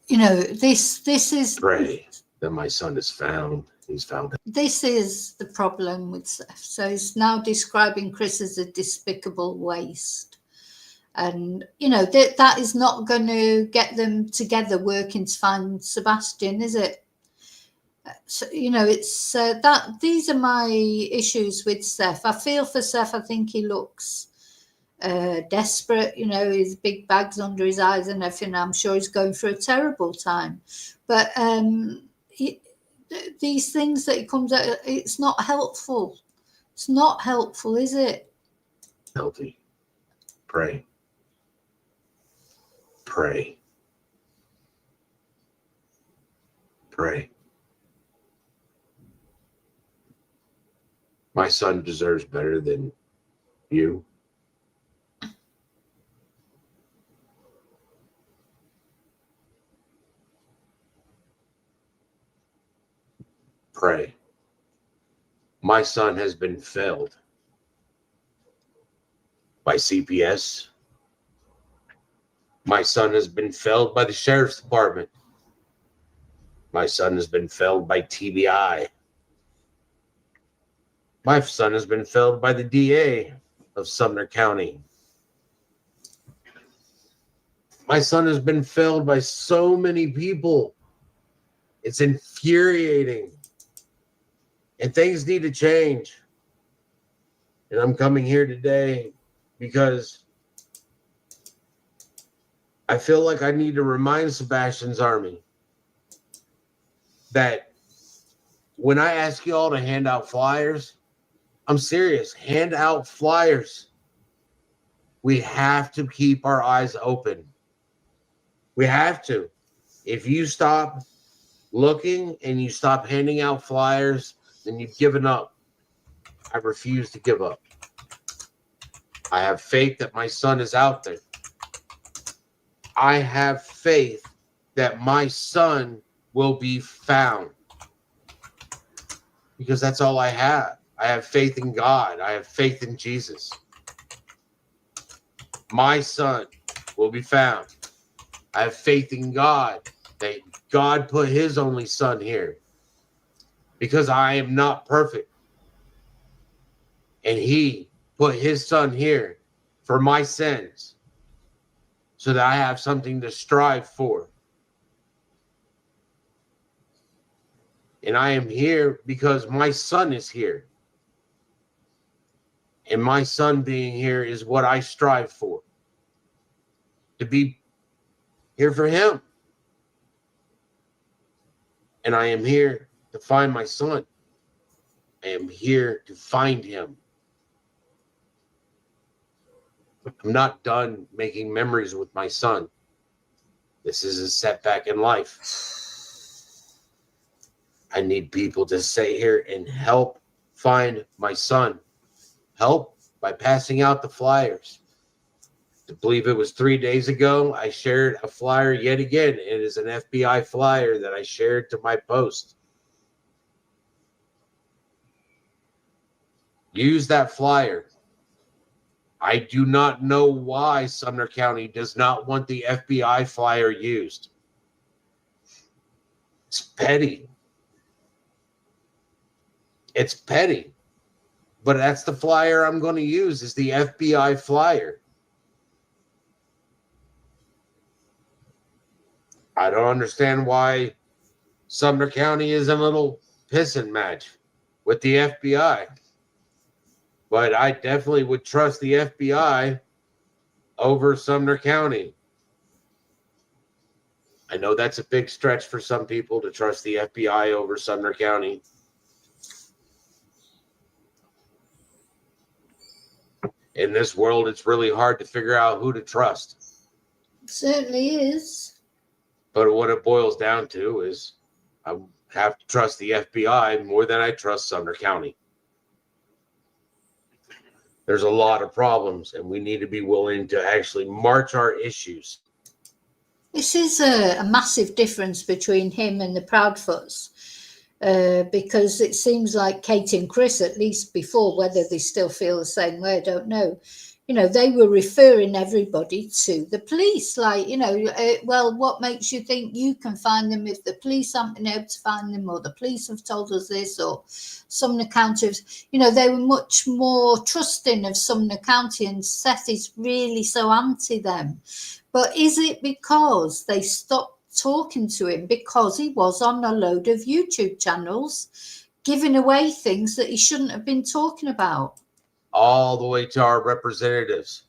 You know, this is... Pray that my son is found. He's found. This is the problem with Seth. So he's now describing Chris as a despicable waste. And, you know, that is not going to get them together working to find Sebastian, is it? So, you know, it's that these are my issues with Seth. I feel for Seth. I think he looks desperate, you know, his big bags under his eyes and everything. I'm sure he's going through a terrible time. But these things that he comes out, it's not helpful. It's not helpful, is it? Healthy. Pray. Pray. Pray. My son deserves better than you. Pray. My son has been failed by CPS. My son has been failed by the sheriff's department. My son has been failed by TBI. My son has been failed by the DA of Sumner County. My son has been failed by so many people. It's infuriating. And things need to change. And I'm coming here today because I feel like I need to remind Sebastian's army that when I ask you all to hand out flyers, I'm serious. Hand out flyers. We have to keep our eyes open. We have to. If you stop looking and you stop handing out flyers, then you've given up. I refuse to give up. I have faith that my son is out there. I have faith that my son will be found. Because that's all I have. I have faith in God. I have faith in Jesus. My son will be found. I have faith in God that God put his only son here because I am not perfect. And he put his son here for my sins so that I have something to strive for. And I am here because my son is here. And my son being here is what I strive for. To be here for him. And I am here to find my son. I am here to find him. I'm not done making memories with my son. This is a setback in life. I need people to sit here and help find my son. Help by passing out the flyers. I believe it was 3 days ago, I shared a flyer yet again. It is an FBI flyer that I shared to my post. Use that flyer. I do not know why Sumner County does not want the FBI flyer used. It's petty. It's petty. But that's the flyer I'm going to use, is the FBI flyer. I don't understand why Sumner County is a little pissing match with the FBI. But I definitely would trust the FBI over Sumner County. I know that's a big stretch for some people to trust the FBI over Sumner County. In this world, it's really hard to figure out who to trust. It certainly is. But what it boils down to is I have to trust the FBI more than I trust Sumner County. There's a lot of problems, and we need to be willing to actually march our issues. This is a massive difference between him and the Proudfoots, because it seems like Kate and Chris, at least before, whether they still feel the same way, I don't know. You know, they were referring everybody to the police. Like, you know, well, what makes you think you can find them if the police haven't been able to find them, or the police have told us this, or Sumner County? You know, they were much more trusting of Sumner County, and Seth is really so anti them. But is it because they stopped talking to him because he was on a load of YouTube channels giving away things that he shouldn't have been talking about? All the way to our representatives,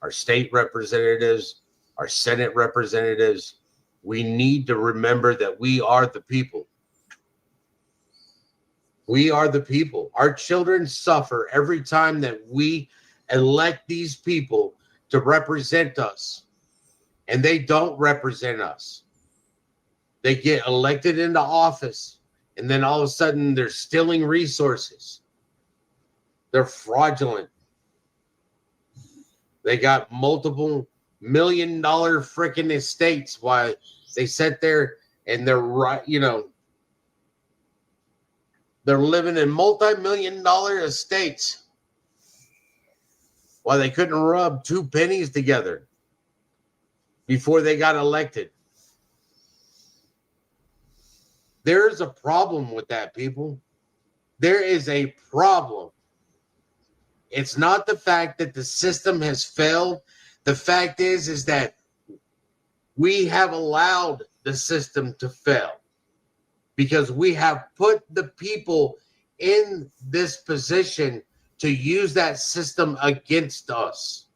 our state representatives, our Senate representatives. We need to remember that we are the people. We are the people. Our children suffer every time that we elect these people to represent us, and they don't represent us. They get elected into office, and then all of a sudden they're stealing resources. They're fraudulent. They got multiple $1-million freaking estates while they sit there and they're right, you know, they're living in multi-million-dollar estates while they couldn't rub 2 pennies together before they got elected. There's a problem with that, people. There is a problem. It's not the fact that the system has failed. The fact is that we have allowed the system to fail because we have put the people in this position to use that system against us,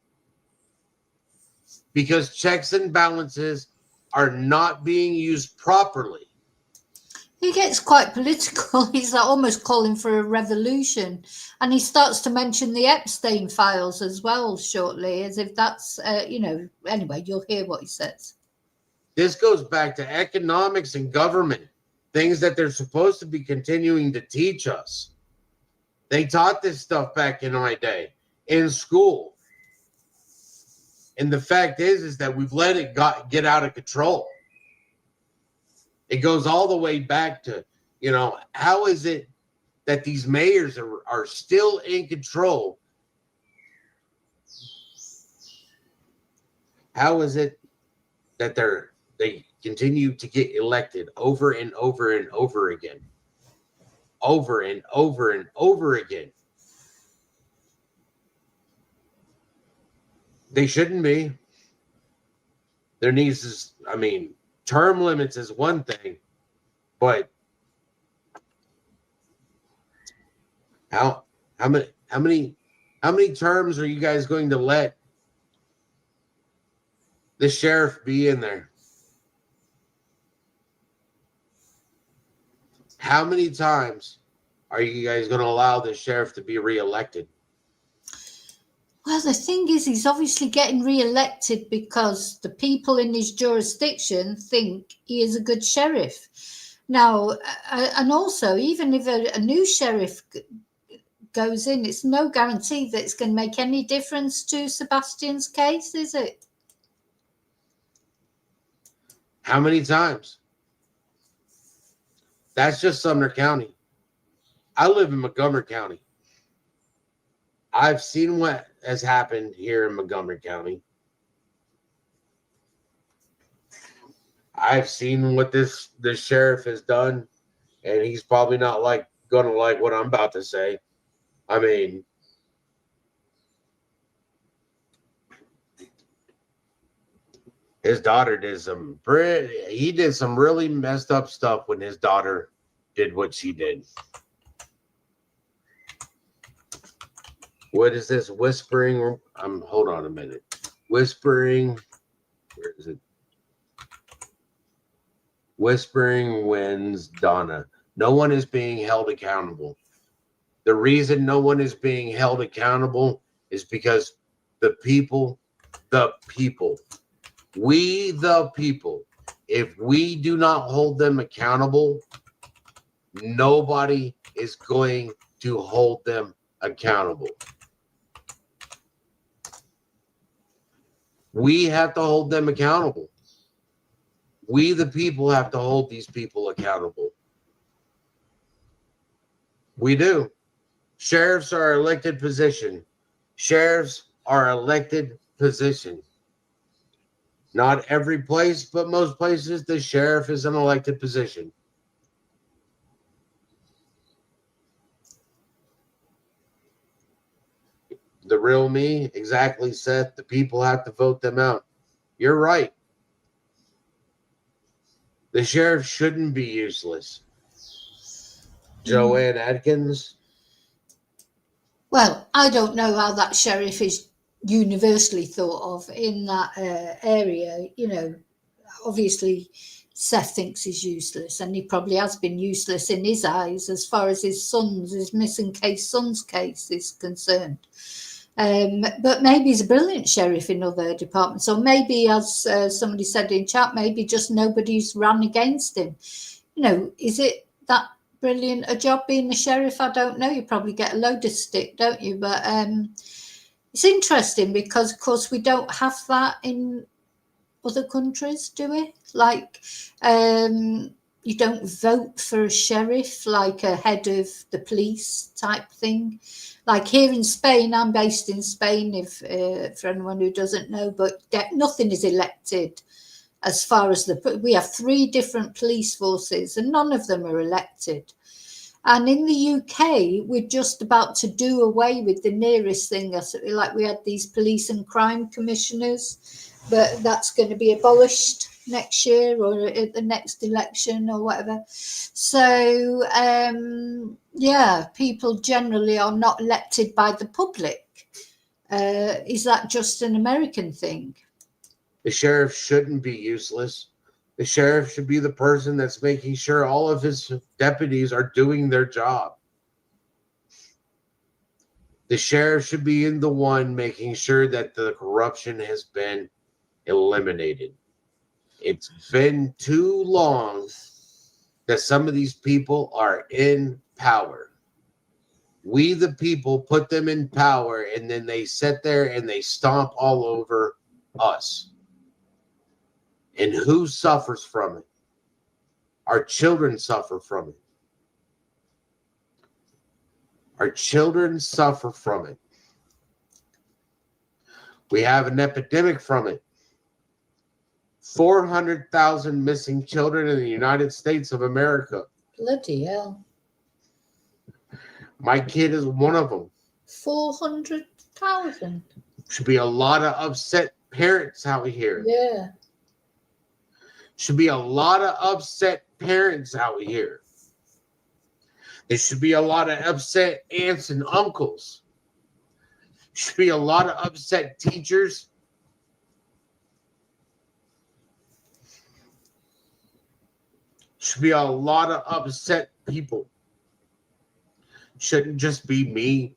because checks and balances are not being used properly. He gets quite political. He's like almost calling for a revolution. And he starts to mention the Epstein files as well shortly, as if that's, you know, anyway, you'll hear what he says. This goes back to economics and government, things that they're supposed to be continuing to teach us. They taught this stuff back in my day in school. And the fact is that we've let it get out of control. It goes all the way back to, you know, how is it that these mayors are still in control? How is it that they continue to get elected over and over and over again? Over and over and over again. They shouldn't be. There needs to, I mean, term limits is one thing, but how many terms are you guys going to let the sheriff be in there? How many times are you guys going to allow the sheriff to be reelected? Well, the thing is, he's obviously getting re-elected because the people in his jurisdiction think he is a good sheriff. Now, and also, even if a new sheriff goes in, it's no guarantee that it's going to make any difference to Sebastian's case, is it? How many times? That's just Sumner County. I live in Montgomery County. I've seen what has happened here in Montgomery County. I've seen what this sheriff has done, and he's probably not gonna like what I'm about to say. I mean, his daughter did some really messed up stuff when his daughter did what she did. What is this? Whispering. Hold on a minute. Whispering. Where is it? Whispering Winds, Donna. No one is being held accountable. The reason no one is being held accountable is because we the people, if we do not hold them accountable, nobody is going to hold them accountable. We have to hold them accountable. We the people have to hold these people accountable. We do. Sheriffs are elected position. Sheriffs are elected position. Not every place, but most places, the sheriff is an elected position. The real me, exactly, Seth. The people have to vote them out. You're right. The sheriff shouldn't be useless. Joanne Atkins. Well, I don't know how that sheriff is universally thought of in that area. You know, obviously Seth thinks he's useless, and he probably has been useless in his eyes as far as his missing son's case is concerned. But maybe he's a brilliant sheriff in other departments, or maybe, as somebody said in chat, maybe just nobody's run against him. You know, is it that brilliant a job being the sheriff? I don't know. You probably get a load of stick, don't you? But it's interesting because, of course, we don't have that in other countries, do we? Like, you don't vote for a sheriff, like a head of the police type thing. Like here in Spain, I'm based in Spain, if for anyone who doesn't know, but nothing is elected as far as we have 3 different police forces and none of them are elected. And in the UK, we're just about to do away with the nearest thing. Like we had these police and crime commissioners, but that's going to be abolished next year or at the next election or whatever. So, yeah, people generally are not elected by the public. Is that just an American thing? The sheriff shouldn't be useless. The sheriff should be the person that's making sure all of his deputies are doing their job. The sheriff should be the one making sure that the corruption has been eliminated. It's been too long that some of these people are in power. We, the people, put them in power, and then they sit there and they stomp all over us. And who suffers from it? Our children suffer from it. Our children suffer from it. We have an epidemic from it. 400,000 missing children in the United States of America. Bloody hell. My kid is one of them. 400,000. Should be a lot of upset parents out here. Yeah. Should be a lot of upset parents out here. There should be a lot of upset aunts and uncles. Should be a lot of upset teachers. Should be a lot of upset people. Shouldn't just be me.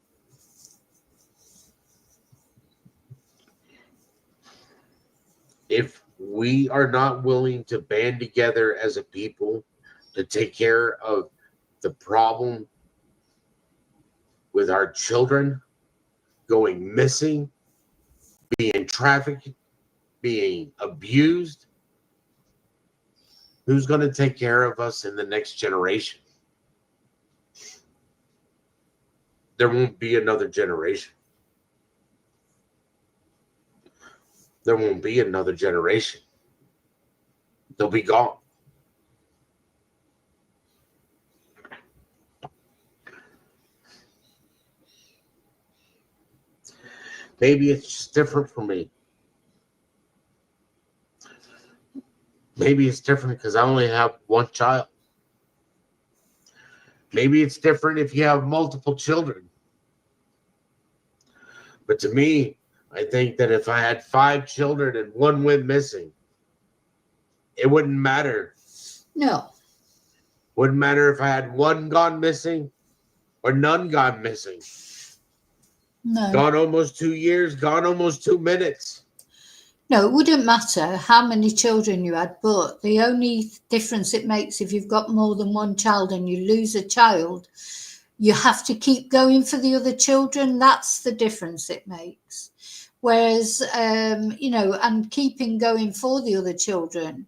If we are not willing to band together as a people to take care of the problem with our children going missing, being trafficked, being abused, who's going to take care of us in the next generation? There won't be another generation. There won't be another generation. They'll be gone. Maybe it's just different for me. Maybe it's different because I only have one child. Maybe it's different if you have multiple children. But to me, I think that if I had 5 children and one went missing, it wouldn't matter. No. Wouldn't matter if I had one gone missing or none gone missing. No. Gone almost 2 years, gone almost 2 minutes. No, it wouldn't matter how many children you had, but the only difference it makes if you've got more than one child and you lose a child, you have to keep going for the other children. That's the difference it makes. Whereas, and keeping going for the other children,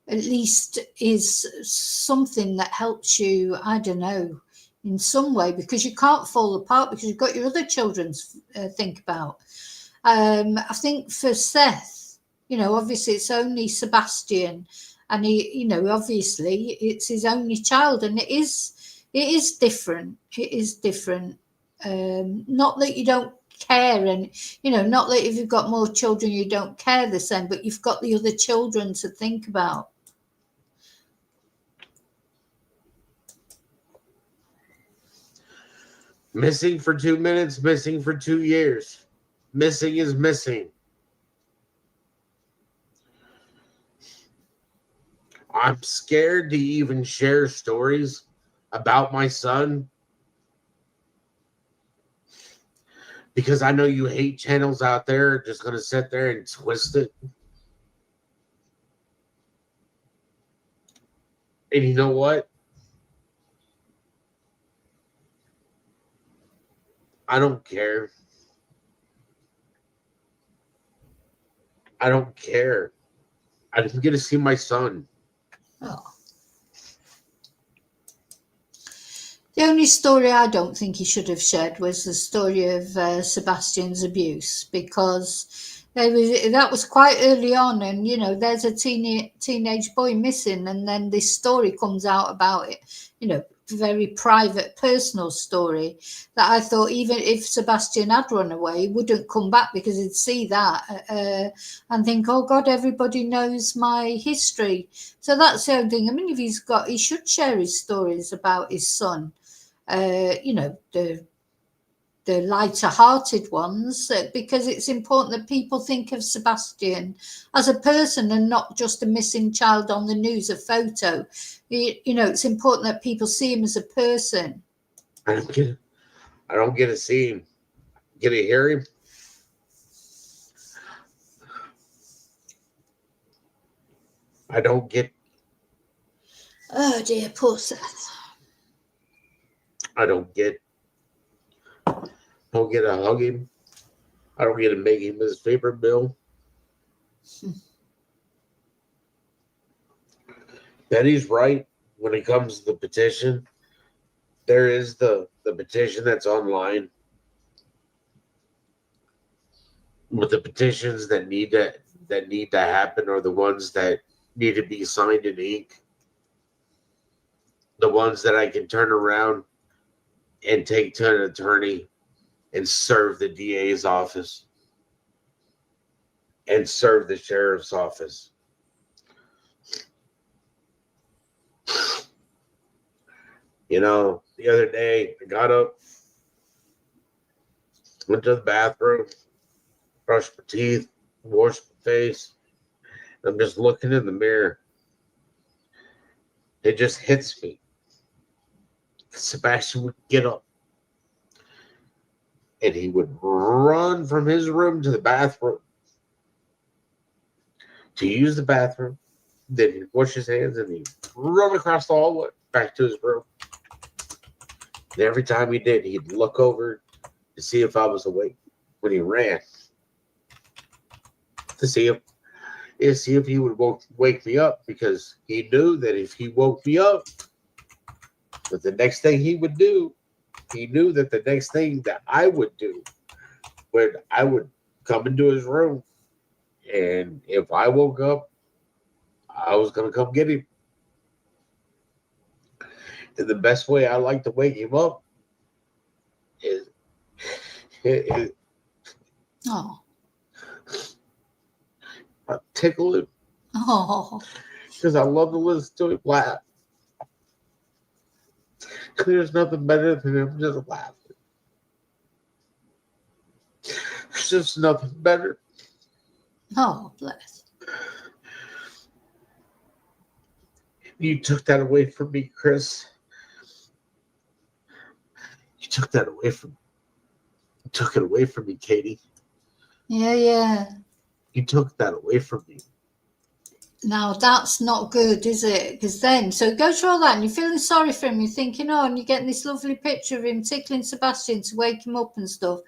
at least is something that helps you, I don't know, in some way, because you can't fall apart because you've got your other children to think about. I think for Seth, obviously it's only Sebastian, and he, obviously it's his only child, and it is different. It is different. Not that you don't care, and not that if you've got more children you don't care the same, but you've got the other children to think about. Missing for 2 minutes, missing for 2 years. Missing is missing. I'm scared to even share stories about my son because I know you hate channels out there just going to sit there and twist it. And you know what? I don't care. I don't care. I didn't get to see my son. Oh. The only story I don't think he should have shared was the story of Sebastian's abuse, because that was quite early on, and there's a teenage boy missing, and then this story comes out about it, very private, personal story that I thought even if Sebastian had run away, he wouldn't come back because he'd see that and think, oh God, everybody knows my history. So that's the only thing. I mean, if he should share his stories about his son, the lighter-hearted ones, because it's important that people think of Sebastian as a person and not just a missing child on the news, a photo. It's important that people see him as a person. I don't get to see him. Get to hear him. I don't get. Oh dear, poor Seth. I don't get to hug him. I don't get to make him his favorite meal. Betty's right when it comes to the petition. There is the petition that's online. But the petitions that need to happen are the ones that need to be signed in ink. The ones that I can turn around and take to an attorney and serve the DA's office and serve the sheriff's office. The other day I got up, went to the bathroom, brushed my teeth, washed my face. I'm just looking in the mirror. It just hits me. Sebastian would get up and he would run from his room to the bathroom to use the bathroom. Then he'd wash his hands and he'd run across the hallway back to his room. And every time he did, he'd look over to see if I was awake when he ran. To see if he would wake me up, because he knew that if he woke me up, that the next thing he would do, he knew that the next thing that I would do, when I would come into his room, and if I woke up, I was going to come get him. And the best way I like to wake him up is Oh. I tickle him. Oh. Because I love to listen to him laugh. There's nothing better than him just laughing. There's just nothing better. Oh, bless. You took that away from me, Chris. You took that away from me. You took it away from me, Katie. Yeah. You took that away from me. Now, that's not good, is it? Because then, so go through all that and you're feeling sorry for him. You're thinking, oh, and you're getting this lovely picture of him tickling Sebastian to wake him up and stuff.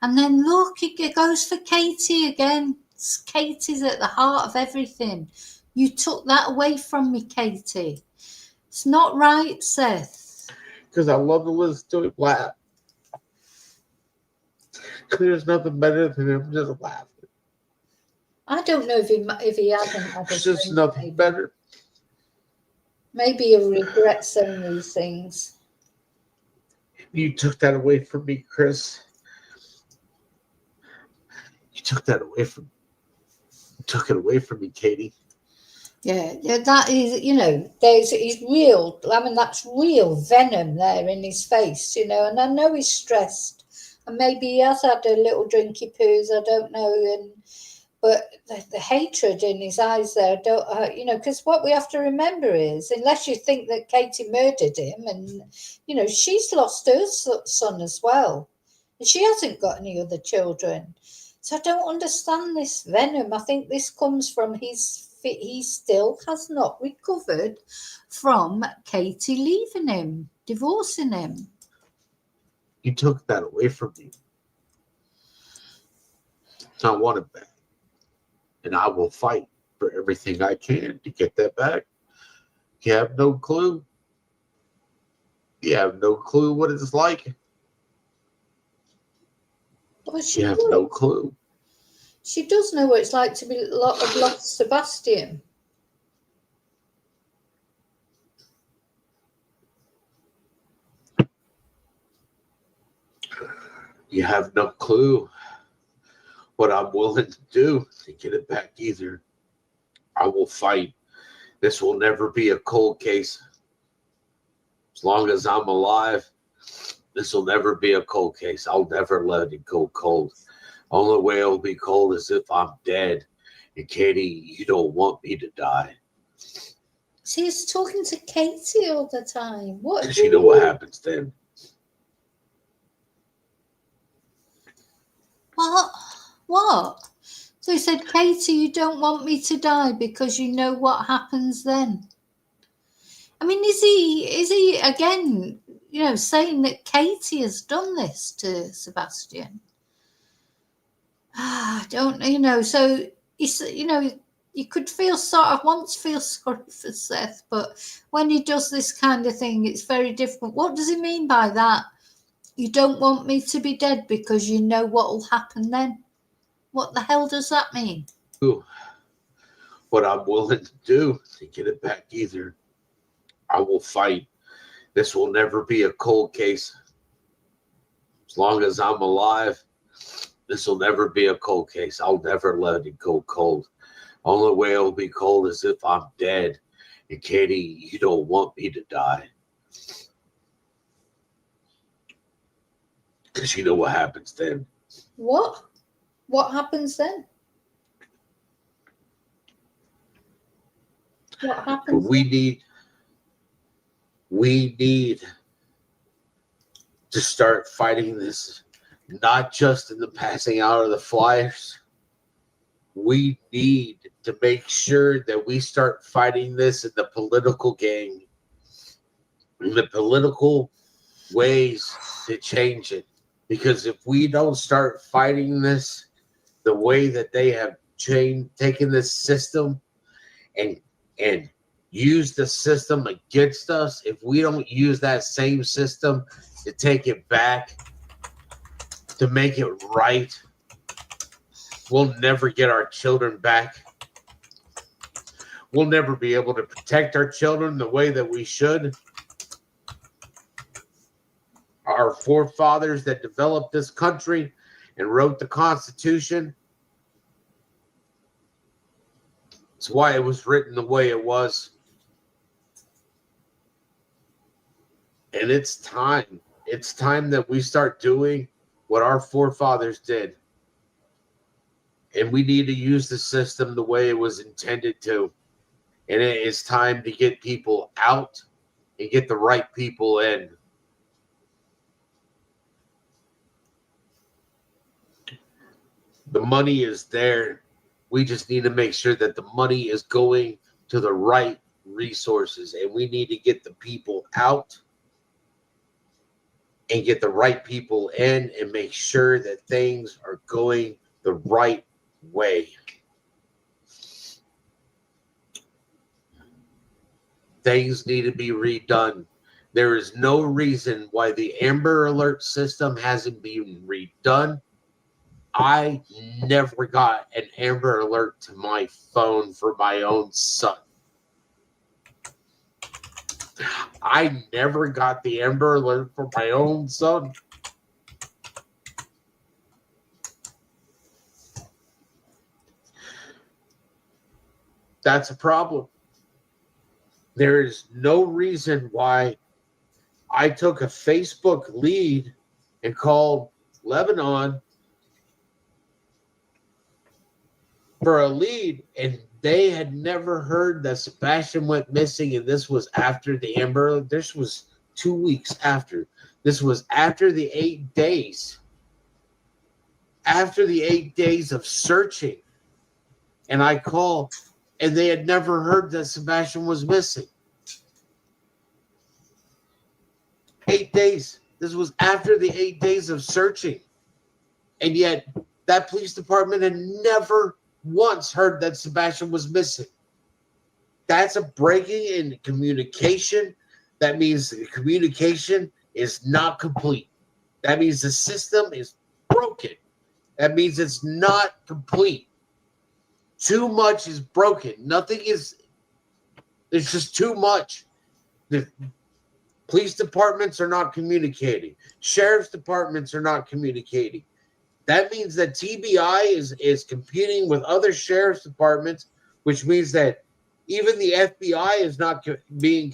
And then look, it goes for Katie again. Katie's at the heart of everything. You took that away from me, Katie. It's not right, Seth. Because I love to listen to him laugh. There's nothing better than him just laughing. I don't know if he hasn't had a There's just drink, nothing maybe. better. Maybe he regrets saying these things. You took that away from me, Chris. You took that away from me. You took it away from me, Katie. Yeah, that is, he's real. I mean, that's real venom there in his face, and I know he's stressed, and maybe he has had a little drinky poos, I don't know, but the hatred in his eyes there, because what we have to remember is, unless you think that Katie murdered him, and, she's lost her son as well, and she hasn't got any other children. So I don't understand this venom. I think this comes from he still has not recovered from Katie leaving him, divorcing him. You took that away from me. I want it back. And I will fight for everything I can to get that back. You have no clue. You have no clue what it's like. Well, You have no clue. She does know what it's like to have lost Sebastian. You have no clue what I'm willing to do to get it back either. I will fight. This will never be a cold case. As long as I'm alive, this will never be a cold case. I'll never let it go cold. Only way it'll be cold is if I'm dead. And Katie, you don't want me to die. See, he's talking to Katie all the time. What? Because you know what happens then. What? So he said, Katie, you don't want me to die because you know what happens then. I mean, is he again, saying that Katie has done this to Sebastian? I don't, so he's, you could feel want to feel sorry for Seth, but when he does this kind of thing, it's very difficult. What does he mean by that? You don't want me to be dead because you know what will happen then? What the hell does that mean? What I'm willing to do to get it back either. I will fight. This will never be a cold case. As long as I'm alive, this will never be a cold case. I'll never let it go cold. Only way it'll be cold is if I'm dead. And Katie, you don't want me to die. Because you know what happens then. What? What happens then? What happens? We need to start fighting this, not just in the passing out of the flyers. We need to make sure that we start fighting this in the political game, in the political ways to change it. Because if we don't start fighting this the way that they have taken this system and use the system against us, if we don't use that same system to take it back, to make it right, we'll never get our children back. We'll never be able to protect our children the way that we should. Our forefathers that developed this country and wrote the Constitution, it's why it was written the way it was. And it's time. It's time that we start doing what our forefathers did. And we need to use the system the way it was intended to. And it is time to get people out and get the right people in. The money is there. We just need to make sure that the money is going to the right resources. And we need to get the people out and get the right people in and make sure that things are going the right way. Things need to be redone. There is no reason why the Amber Alert system hasn't been redone. I never got an Amber Alert to my phone for my own son. I never got the Amber Alert for my own son. That's a problem. There is no reason why I took a Facebook lead and called Lebanon for a lead, and they had never heard that Sebastian went missing, and this was after the Amber. This was 2 weeks after. This was after the 8 days. After the 8 days of searching. And I called, and they had never heard that Sebastian was missing. 8 days. This was after the 8 days of searching. And yet, that police department had never once heard that Sebastian was missing. That's a breaking in communication. That means the communication is not complete. That means the system is broken. That means it's not complete. Too much is broken. Nothing is, there's just too much. The police departments are not communicating. Sheriff's departments are not communicating. That means that TBI is competing with other sheriff's departments, which means that even the FBI is not being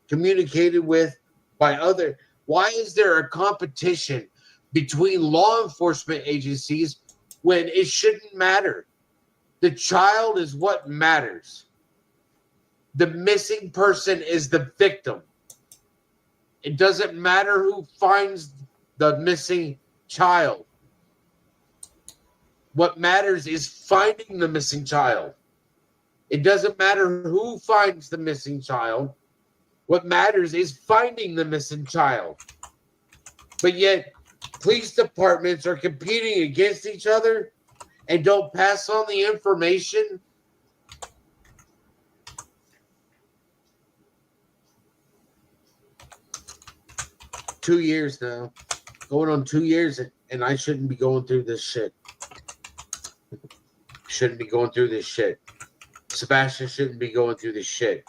communicated with by other. Why is there a competition between law enforcement agencies when it shouldn't matter? The child is what matters. The missing person is the victim. It doesn't matter who finds the missing child. What matters is finding the missing child. It doesn't matter who finds the missing child. What matters is finding the missing child. But yet, police departments are competing against each other and don't pass on the information. Two years now. Going on 2 years, and I shouldn't be going through this shit. Shouldn't be going through this shit. Sebastian shouldn't be going through this shit.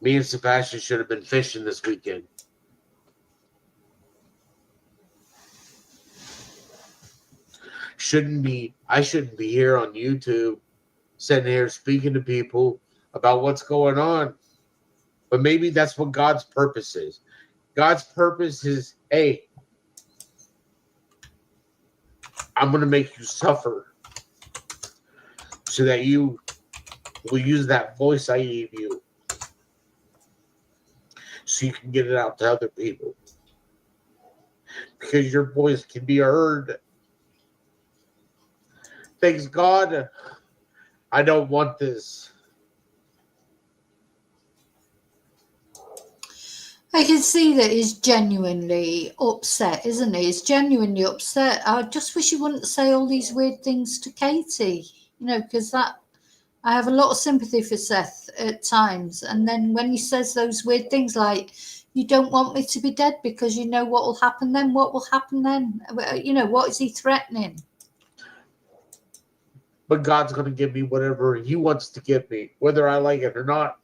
Me and Sebastian should have been fishing this weekend. I shouldn't be here on YouTube, sitting here speaking to people about what's going on. But maybe that's what God's purpose is. God's purpose is, hey, I'm going to make you suffer so that you will use that voice I gave you so you can get it out to other people. Because your voice can be heard. Thanks God, I don't want this. I can see that he's genuinely upset, isn't he? He's genuinely upset. I just wish he wouldn't say all these weird things to Katie, because that I have a lot of sympathy for Seth at times. And then when he says those weird things like, you don't want me to be dead because you know what will happen then? What will happen then? What is he threatening? But God's going to give me whatever he wants to give me, whether I like it or not.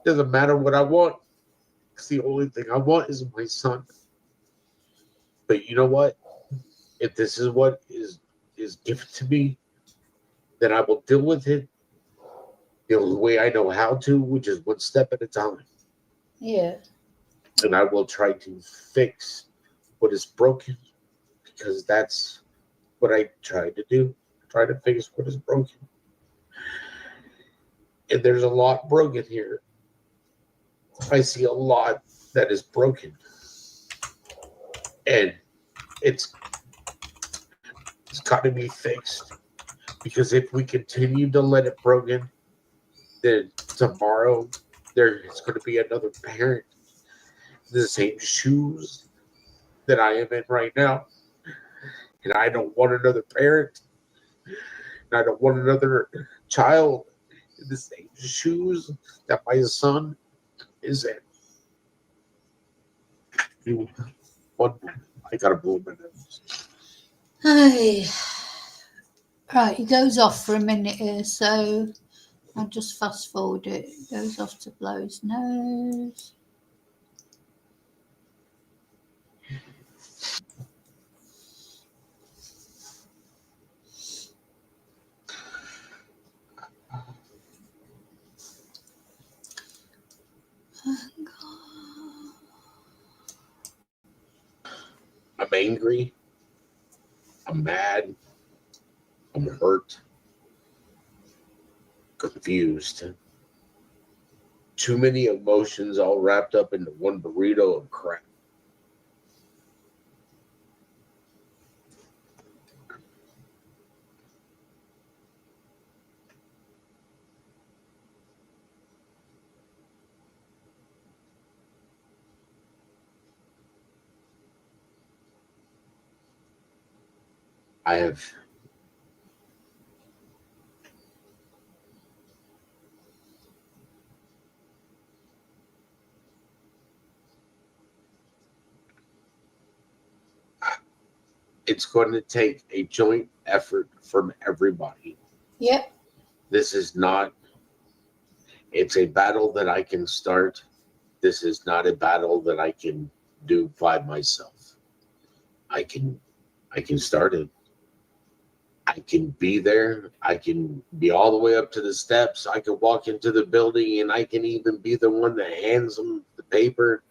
Doesn't matter what I want. Because the only thing I want is my son. But you know what? If this is what is given to me, then I will deal with it the only way I know how to, which is one step at a time. Yeah. And I will try to fix what is broken, because that's what I try to do. Try to fix what is broken. And there's a lot broken here. I see a lot that is broken. And it's got to be fixed. Because if we continue to let it broken, then tomorrow there is going to be another parent in the same shoes that I am in right now. And I don't want another parent. And I don't want another child in the same shoes that my son is in. I got a blow my nose. Hey. Right, it goes off for a minute here, so I'll just fast forward it. It goes off to blow his nose. I'm angry. I'm mad. I'm hurt. Confused. Too many emotions all wrapped up into one burrito of crap. I have it's going to take a joint effort from everybody. Yep. This is not, it's a battle that I can start. This is not a battle that I can do by myself. I can start it. I can be there. I can be all the way up to the steps. I can walk into the building, and I can even be the one that hands them the paper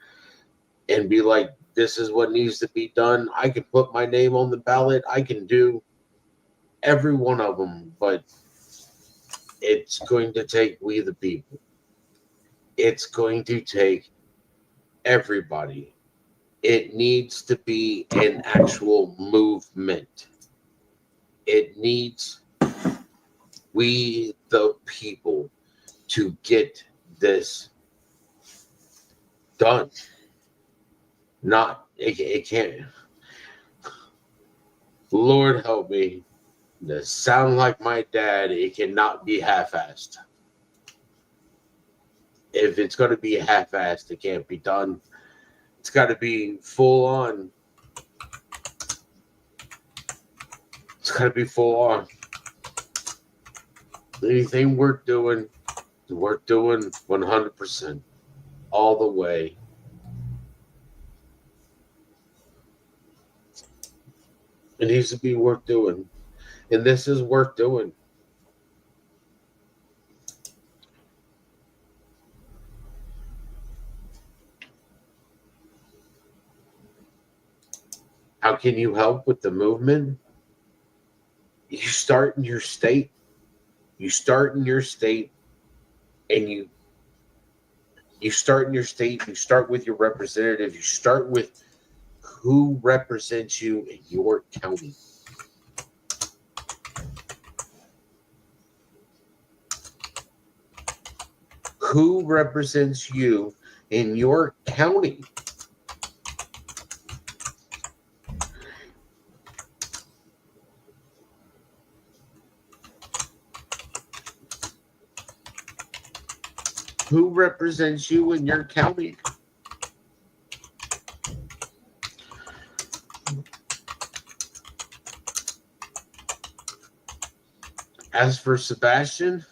and be like, this is what needs to be done. I can put my name on the ballot. I can do every one of them, but it's going to take we the people. It's going to take everybody. It needs to be an actual movement. It needs we the people to get this done. It can't. Lord help me. To sound like my dad, it cannot be half-assed. If it's going to be half-assed, it can't be done. It's got to be full on. It's got to be full on. Anything worth doing 100%. All the way. It needs to be worth doing. And this is worth doing. How can you help with the movement? You start in your state. You start in your state, and you start in your state. You start with your representative. You start with who represents you in your county. Who represents you in your county? Who represents you in your county? As for Sebastian,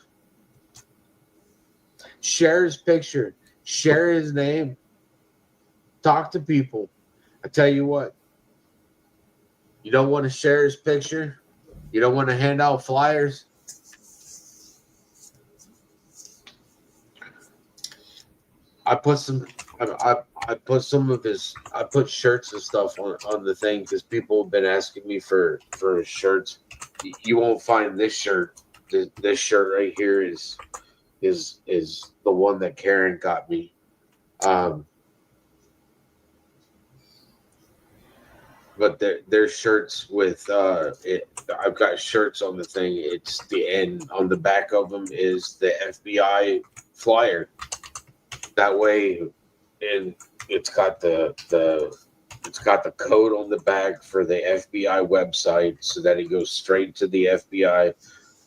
share his picture, share his name, talk to people. I tell you what, you don't want to share his picture, you don't want to hand out flyers. I put some I put some of his. I put shirts and stuff on the thing because people have been asking me for his shirts. You won't find this shirt. This shirt right here is the one that Karen got me. But there's shirts with it. I've got shirts on the thing. It's the end on the back of them is the FBI flyer. That way, and it's got the code on the back for the FBI website, so that it goes straight to the FBI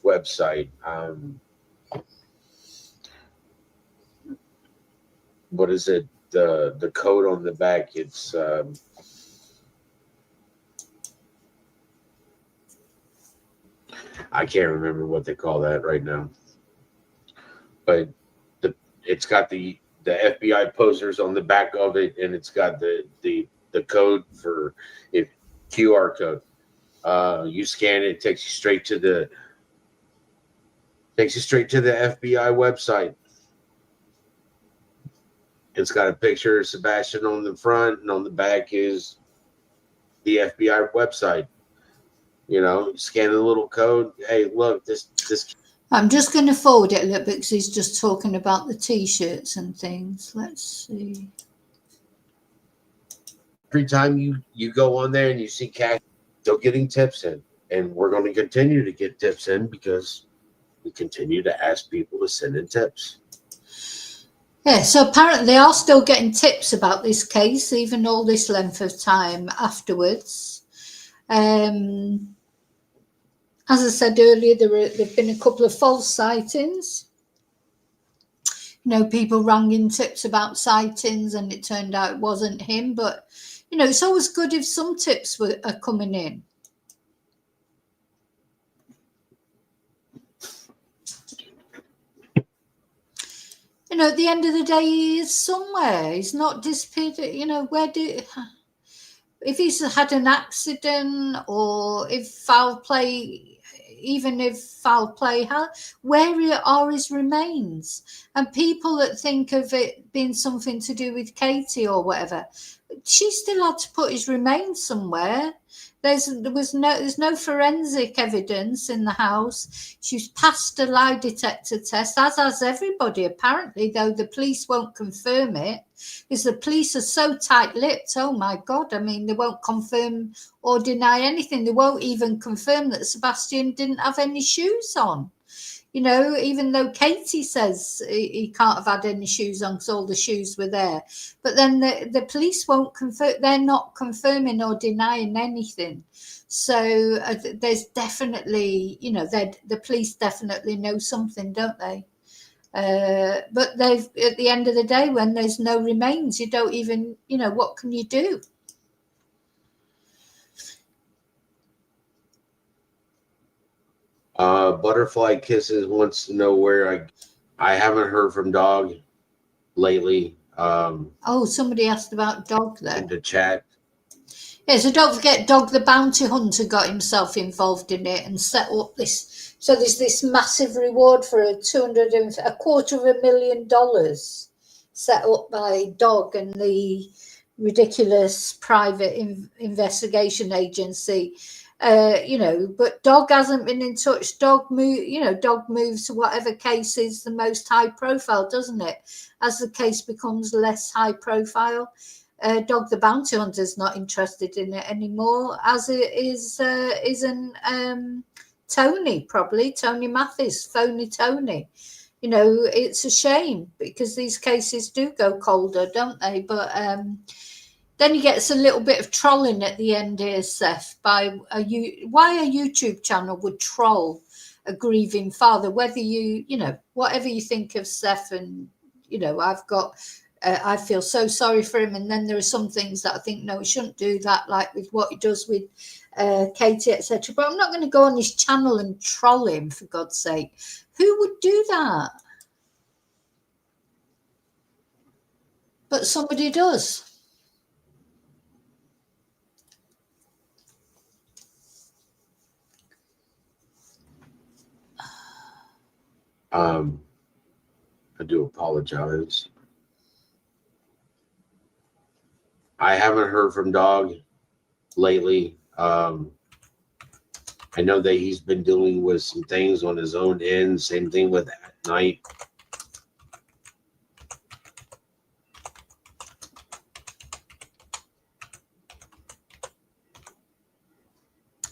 website. What is it? The code on the back. It's I can't remember what they call that right now, but it's got the FBI posters on the back of it, and it's got the code for it, QR code. You scan it, takes you straight to the FBI website. It's got a picture of Sebastian on the front, and on the back is the FBI website. You know, scan the little code. Hey, look, this. I'm just going to forward it a little bit because he's just talking about the T-shirts and things. Let's see. Every time you go on there and you see cash, still getting tips in, and we're going to continue to get tips in because we continue to ask people to send in tips. Yeah, so apparently they are still getting tips about this case, even all this length of time afterwards. As I said earlier, there've been a couple of false sightings. You know, people rang in tips about sightings, and it turned out it wasn't him. But you know, it's always good if some tips are coming in. You know, at the end of the day, he is somewhere. He's not disappeared. You know, if he's had an accident or if foul play, even if foul play, where are his remains? And people that think of it being something to do with Katie or whatever, she still had to put his remains somewhere. There's no forensic evidence in the house. She's passed a lie detector test, as has everybody apparently, though the police won't confirm it, because the police are so tight-lipped. Oh my God! I mean, they won't confirm or deny anything. They won't even confirm that Sebastian didn't have any shoes on. You know, even though Katie says he can't have had any shoes on because all the shoes were there. But then the police won't confirm. They're not confirming or denying anything. So there's definitely, you know, the police definitely know something, don't they? But at the end of the day, when there's no remains, you don't even, you know, what can you do? Butterfly Kisses wants to know where I haven't heard from Dog lately. Somebody asked about Dog there. In the chat. Yeah, so don't forget Dog the Bounty Hunter got himself involved in it and set up this. So there's this massive reward for $250,000 set up by Dog and the ridiculous private investigation agency. You know, but Dog hasn't been in touch. Dog moves to whatever case is the most high profile, doesn't it? As the case becomes less high profile, Dog the Bounty Hunter is not interested in it anymore, as it isn't Tony Mathis, phony Tony. You know, it's a shame because these cases do go colder, don't they? But then he gets a little bit of trolling at the end here, Seth, why a YouTube channel would troll a grieving father, whether you know, whatever you think of Seth, and, you know, I feel so sorry for him. And then there are some things that I think, no, he shouldn't do that, like with what he does with Katie, etc. But I'm not going to go on his channel and troll him, for God's sake. Who would do that? But somebody does. I do apologize. I haven't heard from Dog lately. I know that he's been dealing with some things on his own end. Same thing with At Night.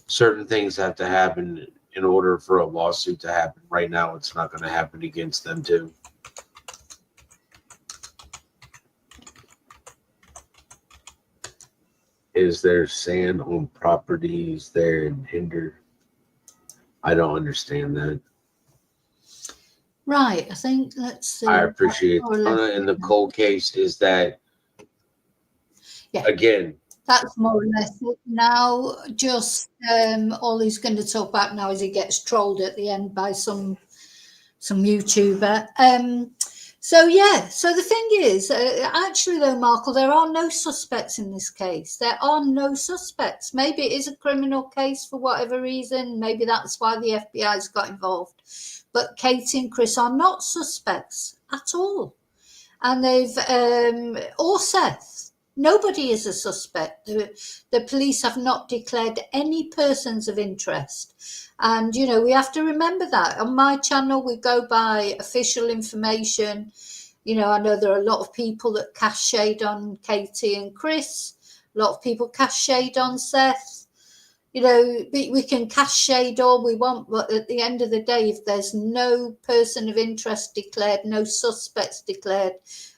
Certain things have to happen in order for a lawsuit to happen. Right now, it's not going to happen against them too. Is there sand on properties there in Hinder? I don't understand that. Right, I think let's see. I appreciate in the cold case is that, again, that's more or less it now. Just all he's going to talk about now is he gets trolled at the end by some YouTuber. So the thing is, actually though, Markle, there are no suspects in this case. There are no suspects. Maybe it is a criminal case for whatever reason. Maybe that's why the FBI's got involved. But Katie and Chris are not suspects at all. And they've, or Seth, nobody is a suspect. The police have not declared any persons of interest. And, you know, we have to remember that. On my channel, we go by official information. You know, I know there are a lot of people that cast shade on Katie and Chris. A lot of people cast shade on Seth. You know, we can cast shade all we want, but at the end of the day, if there's no person of interest declared, no suspects declared,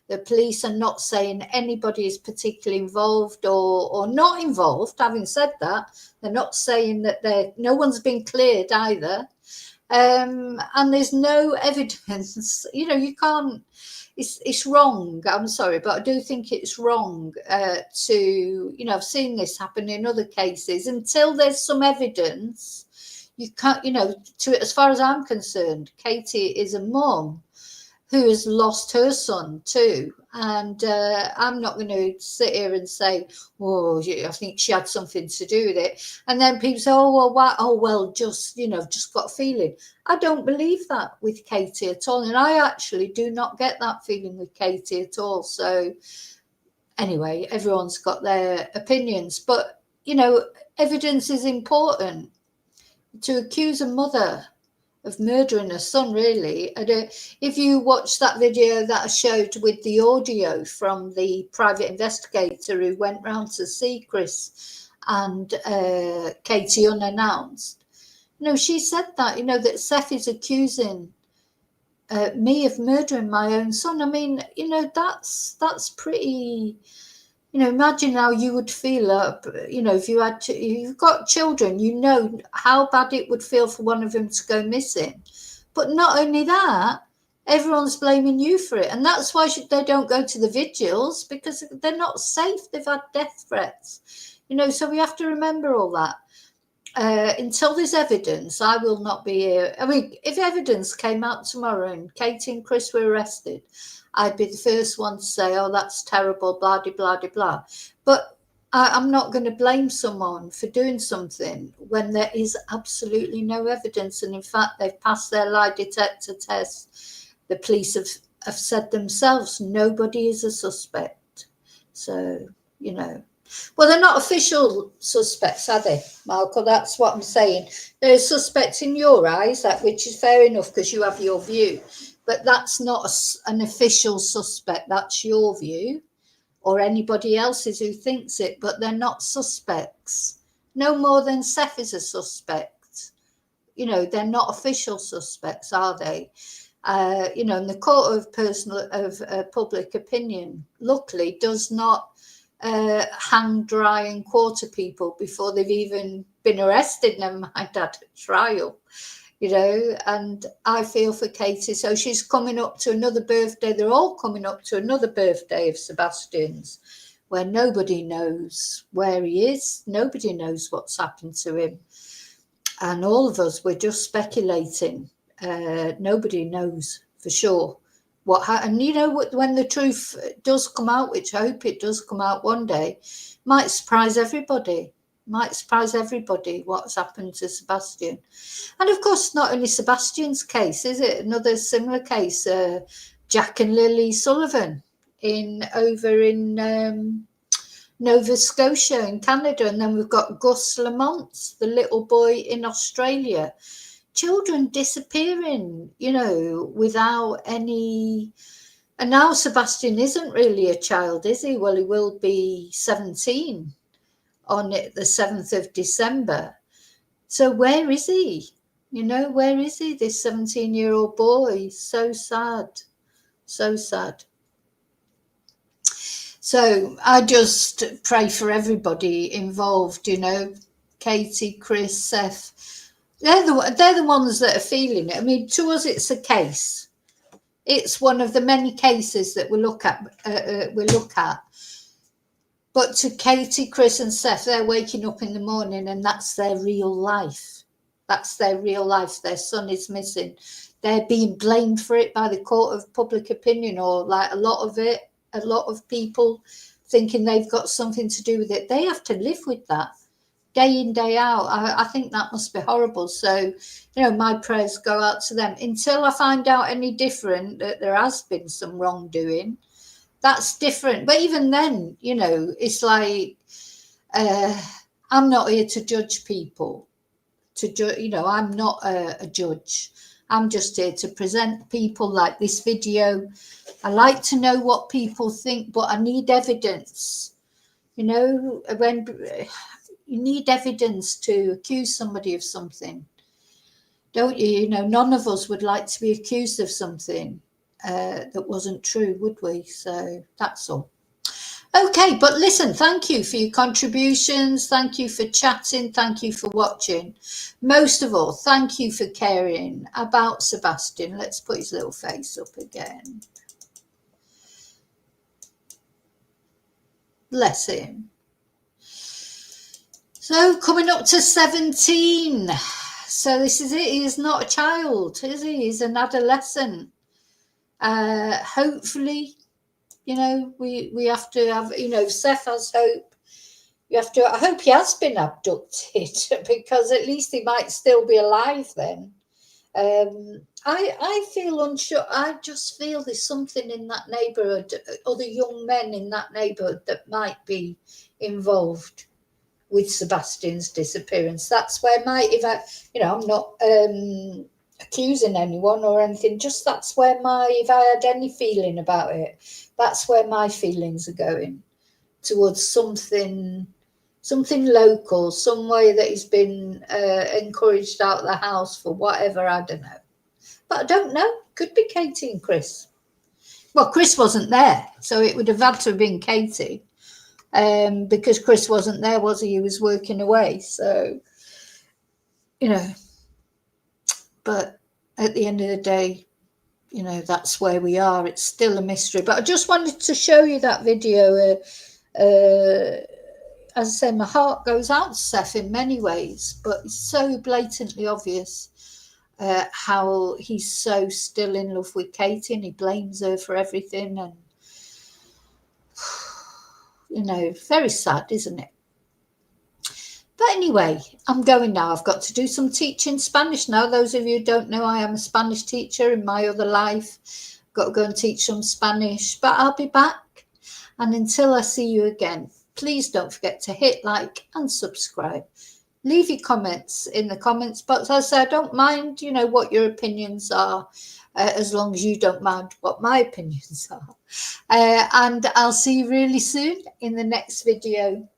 the police are not saying anybody is particularly involved or not involved. Having said that, they're not saying that no one's been cleared either. And there's no evidence. You know, you can't. It's wrong. I'm sorry, but I do think it's wrong to, you know, I've seen this happen in other cases. Until there's some evidence, you can't, you know, as far as I'm concerned, Katie is a mum who has lost her son too. And I'm not going to sit here and say, oh, I think she had something to do with it. And then people say, oh, well, why? Oh, well, just, you know, just got a feeling. I don't believe that with Katie at all. And I actually do not get that feeling with Katie at all. So anyway, everyone's got their opinions. But, you know, evidence is important. To accuse a mother of murdering her son, really. If you watch that video that I showed with the audio from the private investigator who went round to see Chris and Katie unannounced, you know, she said that, you know, that Seth is accusing me of murdering my own son. I mean, you know, that's pretty. You know, imagine how you would feel, you know, if you've got children, you know how bad it would feel for one of them to go missing. But not only that, everyone's blaming you for it. And that's why they don't go to the vigils, because they're not safe. They've had death threats. You know, so we have to remember all that. Until there's evidence, I will not be here. I mean, if evidence came out tomorrow and Katie and Chris were arrested, I'd be the first one to say, oh, that's terrible, blah, blah, blah, blah. But I'm not going to blame someone for doing something when there is absolutely no evidence. And in fact, they've passed their lie detector test. The police have said themselves, nobody is a suspect. So, you know. Well, they're not official suspects, are they, Michael? That's what I'm saying. They're suspects in your eyes, which is fair enough because you have your view. But that's not an official suspect. That's your view or anybody else's who thinks it. But they're not suspects. No more than Seth is a suspect. You know, they're not official suspects, are they? You know, and the court of public opinion, luckily, does not hang, dry and quarter people before they've even been arrested, never mind at a trial. You know, and I feel for Katie. So she's coming up to another birthday. They're all coming up to another birthday of Sebastian's where nobody knows where he is. Nobody knows what's happened to him. And all of us, we're just speculating. Nobody knows for sure what happened. And you know, when the truth does come out, which I hope it does come out one day, might surprise everybody. Might surprise everybody what's happened to Sebastian. And of course, not only Sebastian's case, is it? Another similar case, Jack and Lily Sullivan over in Nova Scotia in Canada, and then we've got Gus Lamont, the little boy in Australia. Children disappearing, without any. And now Sebastian isn't really a child, is he? Well, he will be 17 on the 7th of December. So where is he? Where is he, this 17-year-old boy? So sad. So sad. So I just pray for everybody involved, Katie, Chris, Seth. They're the ones that are feeling it. I mean, to us, it's a case. It's one of the many cases that we look at. But to Katie, Chris, and Seth, they're waking up in the morning, and that's their real life. That's their real life. Their son is missing. They're being blamed for it by the court of public opinion, or like a lot of people thinking they've got something to do with it. They have to live with that day in, day out. I think that must be horrible. So, my prayers go out to them. Until I find out any different, that there has been some wrongdoing, that's different. But even then, it's like, I'm not here to judge people. I'm not a judge. I'm just here to present people like this video. I like to know what people think, but I need evidence. When you need evidence to accuse somebody of something, don't you? None of us would like to be accused of something that wasn't true, would we? So that's all. Okay, but listen, thank you for your contributions. Thank you for chatting. Thank you for watching. Most of all, thank you for caring about Sebastian. Let's put his little face up again. Bless him. So coming up to 17. So this is it. He is not a child, is he? He's an adolescent. Hopefully, we have to have, Seth has hope. I hope he has been abducted, because at least he might still be alive then. I feel unsure. I just feel there's something in that neighbourhood, other young men in that neighbourhood that might be involved with Sebastian's disappearance. That's where I'm not accusing anyone or anything, just that's where if I had any feeling about it, that's where my feelings are going, towards something local, some way that he's been encouraged out of the house for whatever, I don't know. But I don't know, could be Katie and Chris. Well, Chris wasn't there, so it would have had to have been Katie, because Chris wasn't there, was he? He was working away, so, but at the end of the day, that's where we are. It's still a mystery. But I just wanted to show you that video. As I say, my heart goes out to Seth in many ways, but it's so blatantly obvious how he's so still in love with Katie, and he blames her for everything. And, very sad, isn't it? But anyway, I'm going now. I've got to do some teaching Spanish now. Those of you who don't know, I am a Spanish teacher in my other life. I've got to go and teach some Spanish, but I'll be back. And until I see you again, please don't forget to hit like and subscribe. Leave your comments in the comments box. As I say, I don't mind, what your opinions are, as long as you don't mind what my opinions are. And I'll see you really soon in the next video.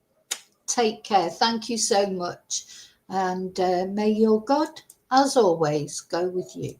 Take care. Thank you so much. And may your God, as always, go with you.